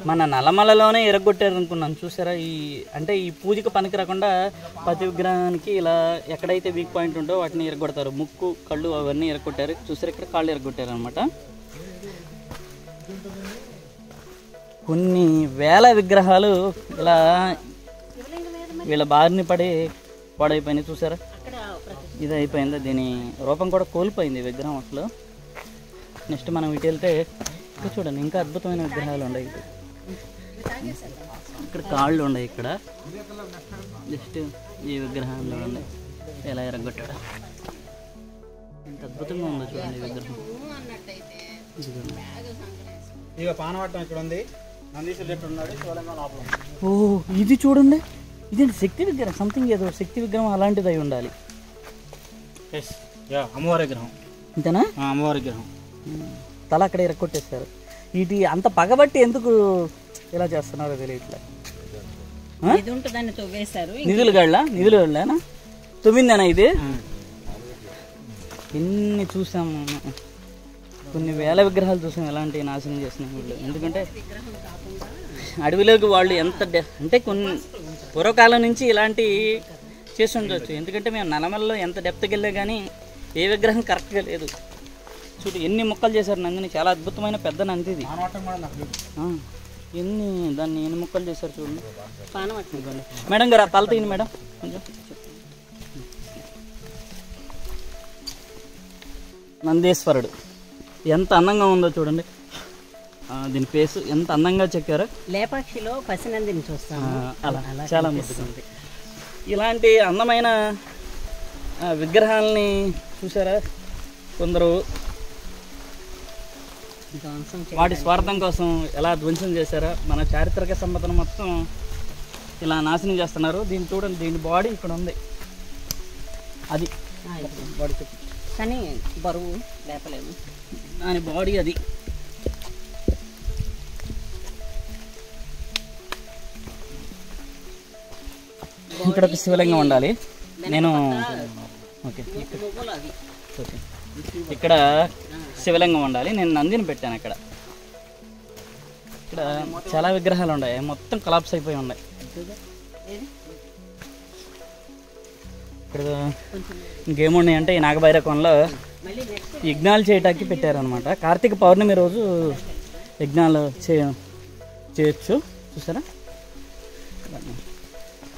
మన నల్లమలలోనే ఎరగొట్టారు అనుకున్నాను. చూసారా? ఈ అంటే ఈ పూజకు పనికి రాకుండా ప్రతి విగ్రహానికి ఇలా ఎక్కడైతే వీక్ పాయింట్ ఉంటో వాటిని ఎరగొడతారు. ముక్కు, కళ్ళు అవన్నీ ఎరగొట్టారు. చూసారు ఇక్కడ కాళ్ళు ఎరగొట్టారు అనమాట. కొన్ని వేల విగ్రహాలు ఇలా వీళ్ళ బారిని పడి పాడైపోయినాయి. చూసారా? ఇది అయిపోయింది, దీని రూపం కూడా కోల్పోయింది విగ్రహం అసలు. నెక్స్ట్ మనం ఇటు వెళ్తే చూడండి ఇంకా అద్భుతమైన విగ్రహాలు ఉన్నాయి. ఇక్కడ కాళ్ళు ఉన్నాయి. ఇక్కడ జస్ట్ ఈ విగ్రహాలు ఉన్నాయి ఎలా ఎరగొట్టాడు. ఎంత అద్భుతంగా ఉందో చూడండి ఈ విగ్రహం. ఇక పానవట్టం ఇక్కడ ఉంది. నందీశ్వరుడు చెట్టు ఉన్నాడు, శివలింగం లోపల ఉంది. ఓ ఇది చూడండి, ఇదేంటి శక్తి విగ్రహం, సంథింగ్ ఏదో శక్తి విగ్రహం అలాంటిది అయి ఉండాలి. ఎస్ యా, అమ్మవారి విగ్రహం. అంతేనా? అమ్మవారి విగ్రహం. తల అక్కడ ఇరక్కొట్టేస్తారు. వీటి అంత పగబట్టి ఎందుకు ఇలా చేస్తున్నారో తెలియట్లే. ఇది ఉంటుందని తవ్వేశారు. నిధులు గళ్ళేనా? తొమ్మిదేనా ఇది? ఎన్ని చూసాము, కొన్ని వేల విగ్రహాలు చూసాం ఎలాంటి నాశనం చేసిన వాళ్ళు. ఎందుకంటే అడవిలోకి వాళ్ళు ఎంత అంటే కొన్ని పూర్వకాలం నుంచి ఇలాంటి చేసి ఉండొచ్చు. ఎందుకంటే మేము నలమల్లో ఎంత డెప్త్కి వెళ్ళా కానీ ఏ విగ్రహం కరెక్ట్గా లేదు. చూడు ఎన్ని ముక్కలు చేశారు నందిని, చాలా అద్భుతమైన పెద్ద నంది ఇది. ఎన్ని ముక్కలు చేశారు చూడండి. మేడం గారు ఆ తల తీయండి మేడం కొంచెం. నందేశ్వరుడు ఎంత అందంగా ఉందో చూడండి. దీని ఫేస్ ఎంత అందంగా చెక్కారో. లేపాక్షిలో పసినందిని చూస్తాము, అలా చాలా ముద్దుగా. ఇలాంటి అందమైన విగ్రహాలని చూసారా కొందరు వాటి స్వార్థం కోసం ఎలా ధ్వంసం చేశారా. మన చారిత్రక సంపదను మొత్తం ఇలా నాశనం చేస్తున్నారు. దీన్ని చూడండి, దీని బాడీ ఇక్కడ ఉంది, అది బాడీ కానీ బరువు లేపలేము, దాని బాడీ అది. ఇక్కడ ఒక శివలింగం ఉండాలి. నేను ఓకే ఓకే ఇక్కడ శివలింగం ఉండాలి. నేను నందిని పెట్టాను అక్కడ. ఇక్కడ చాలా విగ్రహాలు ఉన్నాయి, మొత్తం కొలాప్స్ అయిపోయి ఉన్నాయి. ఇక్కడ ఇంకేమున్నాయి అంటే ఈ నాగభైరవంలో యజ్ఞాలు చేయటానికి పెట్టారనమాట. కార్తీక పౌర్ణమి రోజు యజ్ఞాలు చేయొచ్చు. చూసారా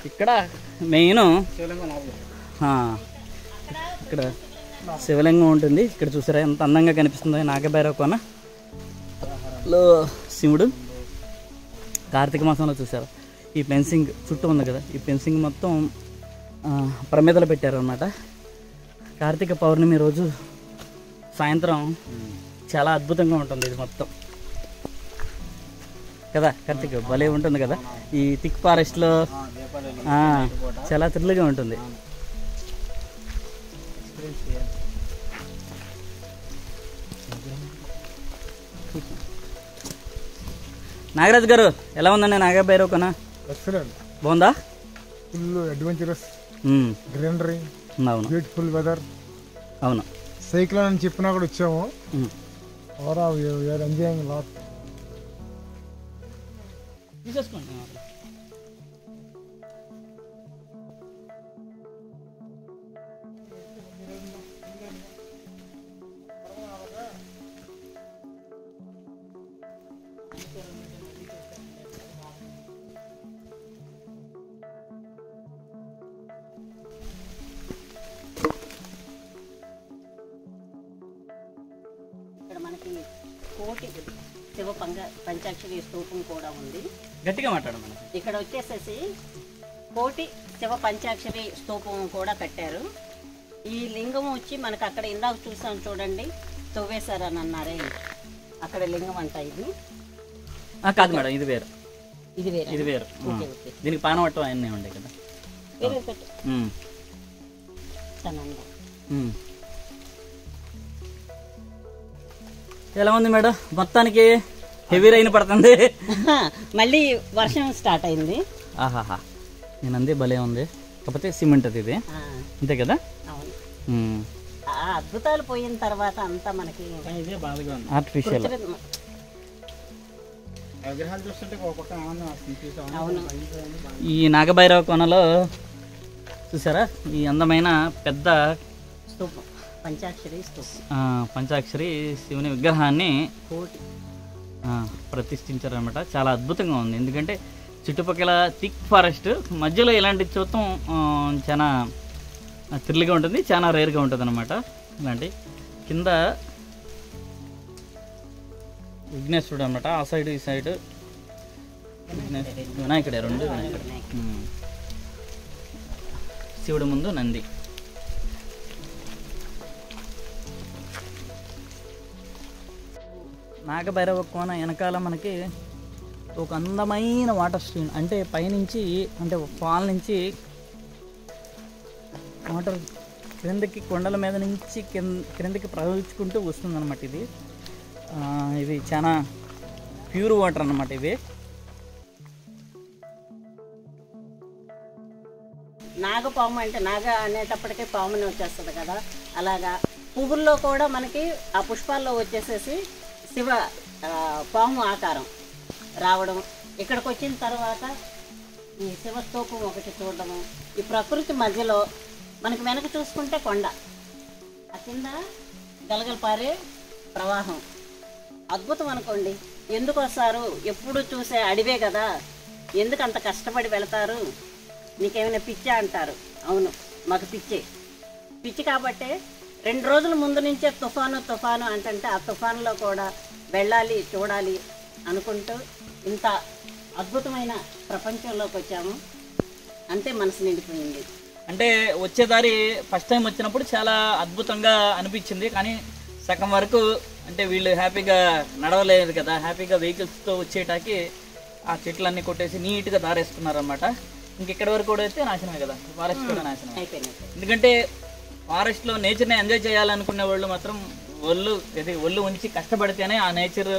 ఇక్కడ మెయిన్ ఇక్కడ శివలింగం ఉంటుంది. ఇక్కడ చూసారా ఎంత అందంగా కనిపిస్తుందో నాగభైరవ కోనలో శివుడు. కార్తీక మాసంలో చూసారా ఈ ఫెన్సింగ్ చుట్టూ ఉంది కదా, ఈ ఫెన్సింగ్ మొత్తం ప్రమిదలు పెట్టారు అన్నమాట. కార్తీక పౌర్ణమి రోజు సాయంత్రం చాలా అద్భుతంగా ఉంటుంది ఇది మొత్తం కదా. కార్తీక భలే ఉంటుంది కదా. ఈ థిక్ ఫారెస్ట్లో చాలా థ్రిల్గా ఉంటుంది. నాగరాజు గారు ఎలా ఉందండి నాగభైరవ కోన? ఎక్సలెంట్, బాగుందా? ఫుల్ అడ్వెంచరస్, గ్రీనరీ, అవును బ్యూటిఫుల్ వెదర్. అవును, సైకిల్ అని చెప్పినా కూడా వచ్చాము. Enjoying lot. తీసేసుకోండి. ఇక్కడ మనకి కోటి శివ పంచాక్షరి స్తూపం కూడా ఉంది. గట్టిగా మాట్లాడమని. ఇక్కడ వచ్చేసేసి కోటి శివ పంచాక్షరి స్తూపం కూడా కట్టారు. ఈ లింగం వచ్చి మనకు అక్కడ ఇందాక చూసాం చూడండి, తవ్వేశారని అన్నారే, అక్కడ లింగం అంట ఇది. కాదు మేడం, ఇది వేరు. ఇది వేరు, ఇది వేరు. Okay okay. దీనికి పానవట్టం అన్నీ ఉంటాయి కదా. వేరే పెట్టు తనంద. ఎలా ఉంది మేడం? మొత్తానికి హెవీ రైన్ పడుతుంది. మళ్ళీ వర్షం స్టార్ట్ అయింది. ఆహాహా, నేను అందే భలే ఉంది. కాకపోతే సిమెంట్ అది ఇది అంతే కదా. అవును, ఉమ్. ఆ అద్భుతాలు పోయిన తర్వాత అంతా మనకి ఇదే బాధగా ఉంది. ఆర్టిఫిషియల్. విగ్రహాలు చూస్తుంటే ఒక పక్క ఆనందం వస్తుంది. అవును, ఈ నాగభైరవ కోనలో చూసారా ఈ అందమైన పెద్ద స్తూపం, పంచాక్షరి స్తూపం, పంచాక్షరి శివుని విగ్రహాన్ని కోటి ప్రతిష్ఠించారనమాట. చాలా అద్భుతంగా ఉంది. ఎందుకంటే చుట్టుపక్కల థిక్ ఫారెస్ట్ మధ్యలో ఇలాంటి చూడటం చాలా థ్రిల్గా ఉంటుంది, చాలా రేర్గా ఉంటుంది అనమాట. ఇలాంటి కింద విఘ్నేశ్వరుడు అనమాట. ఆ సైడ్ ఈ సైడ్ వినాయకుడే, రెండు వినాయకుడు. శివుడు ముందు నంది. నాగభైరవ కోన వెనకాల మనకి ఒక అందమైన వాటర్ స్ట్రీమ్, అంటే పైనుంచి అంటే ఫాల్ నుంచి వాటర్ క్రిందకి కొండల మీద నుంచి క్రిందకి ప్రవహించుకుంటూ వస్తుందన్నమాట. ఇది చాలా ప్యూర్ వాటర్ అన్నమాట. ఇవి నాగపాము అంటే నాగ అనేటప్పటికీ పాముని వచ్చేస్తుంది కదా, అలాగా పువ్వుల్లో కూడా మనకి ఆ పుష్పాల్లో వచ్చేసేసి శివ పాము ఆకారం రావడం, ఇక్కడికి వచ్చిన తర్వాత ఈ శివస్తూపం ఒకటి చూడడము, ఈ ప్రకృతి మధ్యలో మనకి వెనక చూసుకుంటే కొండ, ఆ కింద గలగల పారే ప్రవాహం అద్భుతం అనుకోండి. ఎందుకు వస్తారు? ఎప్పుడు చూసే అడివే కదా, ఎందుకు అంత కష్టపడి వెళతారు? నీకేమైనా పిచ్చా అంటారు. అవును, మాకు పిచ్చి కాబట్టే 2 రోజుల ముందు నుంచే తుఫాను అంటే ఆ తుఫానులో కూడా వెళ్ళాలి చూడాలి అనుకుంటూ ఇంత అద్భుతమైన ప్రపంచంలోకి వచ్చాము. అంతే మనసు నిండిపోయింది. అంటే వచ్చేదారి ఫస్ట్ టైం వచ్చినప్పుడు చాలా అద్భుతంగా అనిపించింది, కానీ సగం వరకు అంటే వీళ్ళు హ్యాపీగా నడవలేదు కదా, హ్యాపీగా వెహికల్స్తో వచ్చేటాకి ఆ చెట్లన్నీ కొట్టేసి నీట్గా దారేసుకున్నారనమాట. ఇంకెక్కడి వరకు కూడా అయితే నాశనమే కదా, ఫారెస్ట్ కూడా నాశనం అయిపోయింది. ఎందుకంటే ఫారెస్ట్లో నేచర్ని ఎంజాయ్ చేయాలనుకునే వాళ్ళు మాత్రం ఒళ్ళు ఉంచి కష్టపడితేనే ఆ నేచర్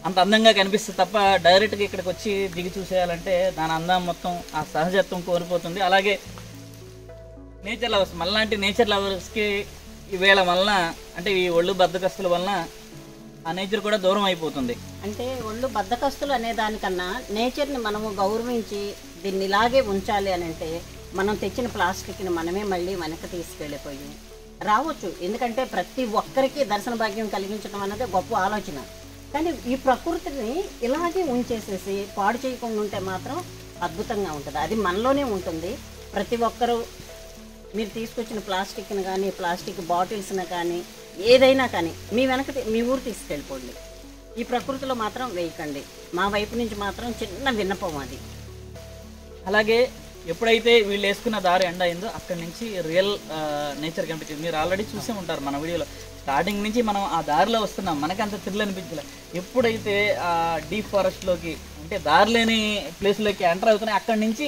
అంత అందంగా కనిపిస్తుంది తప్ప డైరెక్ట్గా ఇక్కడికి వచ్చి దిగి చూసేయాలంటే దాని అందం మొత్తం ఆ సహజత్వం కోల్పోతుంది. అలాగే నేచర్ లవర్స్ మనలాంటి నేచర్ లవర్స్కి ఈవేళ వలన అంటే ఈ ఒళ్ళు బద్దకస్తుల వలన ఆ నేచర్ కూడా దూరం అయిపోతుంది. అంటే ఒళ్ళు బద్దకస్తులు అనే దానికన్నా నేచర్ని మనము గౌరవించి దీన్ని ఇలాగే ఉంచాలి అని అంటే మనం తెచ్చిన ప్లాస్టిక్ని మనమే మళ్ళీ వెనక్కి తీసుకెళ్ళిపోయి రావచ్చు. ఎందుకంటే ప్రతి ఒక్కరికి దర్శన భాగ్యం కలిగించడం అనేది గొప్ప ఆలోచన. కానీ ఈ ప్రకృతిని ఇలాగే ఉంచేసేసి పాడు చేయకుండా ఉంటే మాత్రం అద్భుతంగా ఉంటుంది. అది మనలోనే ఉంటుంది. ప్రతి ఒక్కరూ మీరు తీసుకొచ్చిన ప్లాస్టిక్ని కానీ ప్లాస్టిక్ బాటిల్స్ని కానీ ఏదైనా కానీ మీ ఊరు తీసుకెళ్ళిపోండి. ఈ ప్రకృతిలో మాత్రం వేయకండి. మా వైపు నుంచి మాత్రం చిన్న విన్నపం అది. అలాగే ఎప్పుడైతే వీళ్ళు వేసుకున్న దారి ఎండ్ అయిందో అక్కడి నుంచి రియల్ నేచర్ కనిపించింది. మీరు ఆల్రెడీ చూసే ఉంటారు మన వీడియోలో, స్టార్టింగ్ నుంచి మనం ఆ దారిలో వస్తున్నాం, మనకి అంత థ్రిల్ అనిపించలేదు. ఎప్పుడైతే ఆ డీప్ ఫారెస్ట్లోకి అంటే దారి లేని ప్లేస్లోకి ఎంటర్ అవుతున్నాయి, అక్కడి నుంచి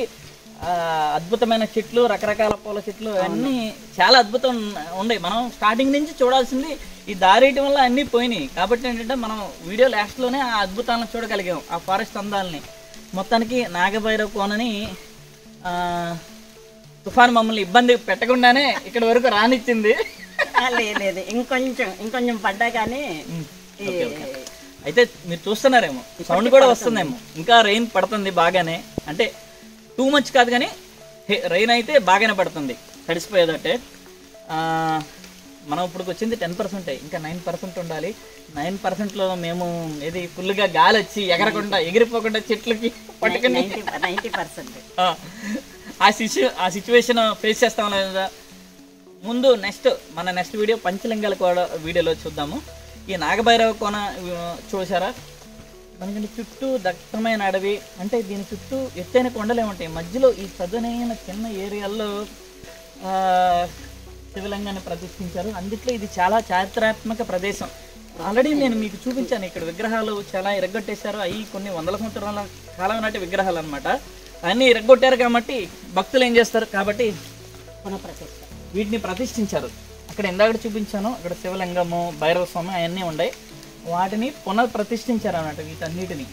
అద్భుతమైన చెట్లు, రకరకాల పూల చెట్లు అన్నీ చాలా అద్భుతం ఉన్నాయి. మనం స్టార్టింగ్ నుంచి చూడాల్సింది ఈ దారేయటం వల్ల అన్నీ పోయినాయి. కాబట్టి ఏంటంటే మనం వీడియో లాస్ట్లోనే ఆ అద్భుతాలను చూడగలిగాం, ఆ ఫారెస్ట్ అందాలని. మొత్తానికి నాగభైరవ కోనని తుఫాను మమ్మల్ని ఇబ్బంది పెట్టకుండానే ఇక్కడ వరకు రానిచ్చింది. లేదు ఇంకొంచెం పడ్డా కానీ అయితే మీరు చూస్తున్నారేమో సౌండ్ కూడా వస్తుందేమో. ఇంకా రెయిన్ పడుతుంది బాగానే, అంటే టూ మచ్ కాదు కానీ రెయిన్ అయితే బాగానే పడుతుంది, తడిసిపోయేదట్టే. మనం ఇప్పుడు వచ్చింది 10%, ఇంకా 9% ఉండాలి. 9%లో మేము ఏది ఫుల్గా గాలి వచ్చి ఎగిరిపోకుండా చెట్లకి పట్టుకుని 90% ఆ సిచ్యువేషన్ ఫేస్ చేస్తాం లేదా. ముందు మన నెక్స్ట్ వీడియో పంచలింగాల కూడా వీడియోలో చూద్దాము. ఈ నాగభైరవ కోన చూసారా, మనకి చుట్టూ దట్టమైన అడవి, అంటే దీని చుట్టూ ఎత్తైన కొండలే ఉంటాయి. మధ్యలో ఈ చదునైన చిన్న ఏరియాల్లో శివలింగాన్ని ప్రతిష్ఠించారు. అందుట్లో ఇది చాలా చారిత్రాత్మక ప్రదేశం. ఆల్రెడీ నేను మీకు చూపించాను, ఇక్కడ విగ్రహాలు చాలా ఇరగొట్టేశారు. అవి కొన్ని వందల సంవత్సరాల కాలం నాటి విగ్రహాలు అనమాట. అన్నీ ఇరగొట్టారు కాబట్టి భక్తులు ఏం చేస్తారు కాబట్టి వీటిని ప్రతిష్ఠించారు. అక్కడ ఇందాక చూపించాను, అక్కడ శివలింగము, భైరవ స్వామి అవన్నీ ఉన్నాయి. వాటిని పునఃప్రతిష్ఠించారు అన్నమాట వీటన్నిటిని.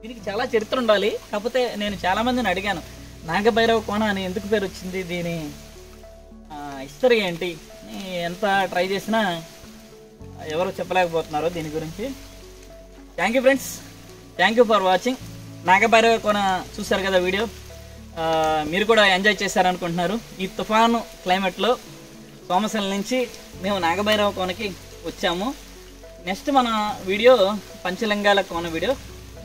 దీనికి చాలా చరిత్ర ఉండాలి. కాకపోతే నేను చాలామందిని అడిగాను, నాగభైరవ కోన అని ఎందుకు పేరు వచ్చింది, దీని హిస్టరీ ఏంటి, ఎంత ట్రై చేసినా ఎవరు చెప్పలేకపోతున్నారు దీని గురించి. Thank you friends, thank you for watching. Nagabhairava Kona చూశారు కదా వీడియో, మీరు కూడా ఎంజాయ్ చేశారనుకుంటున్నారు. ఈ తుఫాను క్లైమేట్లో సోమశల నుంచి మేము నాగభైరవ కోనకి వచ్చాము. నెక్స్ట్ మన వీడియో పంచలింగాల కోన వీడియో,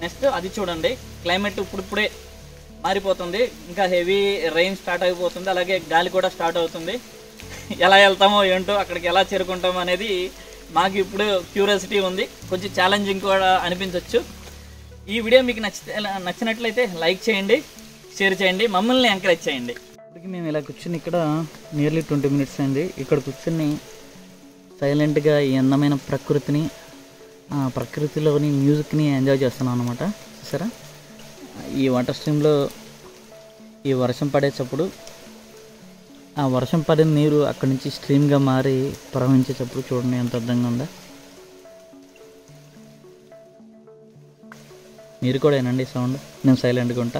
నెక్స్ట్ అది చూడండి. క్లైమేట్ ఇప్పుడిప్పుడే మారిపోతుంది, ఇంకా హెవీ రెయిన్ స్టార్ట్ అయిపోతుంది, అలాగే గాలి కూడా స్టార్ట్ అవుతుంది. ఎలా వెళ్తామో ఏంటో, అక్కడికి ఎలా చేరుకుంటామో అనేది మాకు ఇప్పుడు క్యూరియాసిటీ ఉంది, కొంచెం ఛాలెంజింగ్ కూడా అనిపించవచ్చు. ఈ వీడియో మీకు నచ్చినట్లయితే లైక్ చేయండి, షేర్ చేయండి, మమ్మల్ని ఎంకరేజ్ చేయండి. ఇప్పటికి మేము ఇలా కూర్చుని ఇక్కడ నియర్లీ 20 minutes అయింది. ఇక్కడ కూర్చుని సైలెంట్గా ఈ అందమైన ప్రకృతిని ఆ ప్రకృతిలోని మ్యూజిక్ని ఎంజాయ్ చేస్తున్నాం అనమాట. చూసారా ఈ వాటర్ స్ట్రీమ్లో ఈ వర్షం పడేటప్పుడు ఆ వర్షం పడిన నీరు అక్కడి నుంచి స్ట్రీమ్గా మారి ప్రవహించేటప్పుడు చూడండి ఎంత అర్థంగా ఉందా. మీరు కూడా ఏనండి సౌండ్, నేను సైలెంట్గా ఉంటా.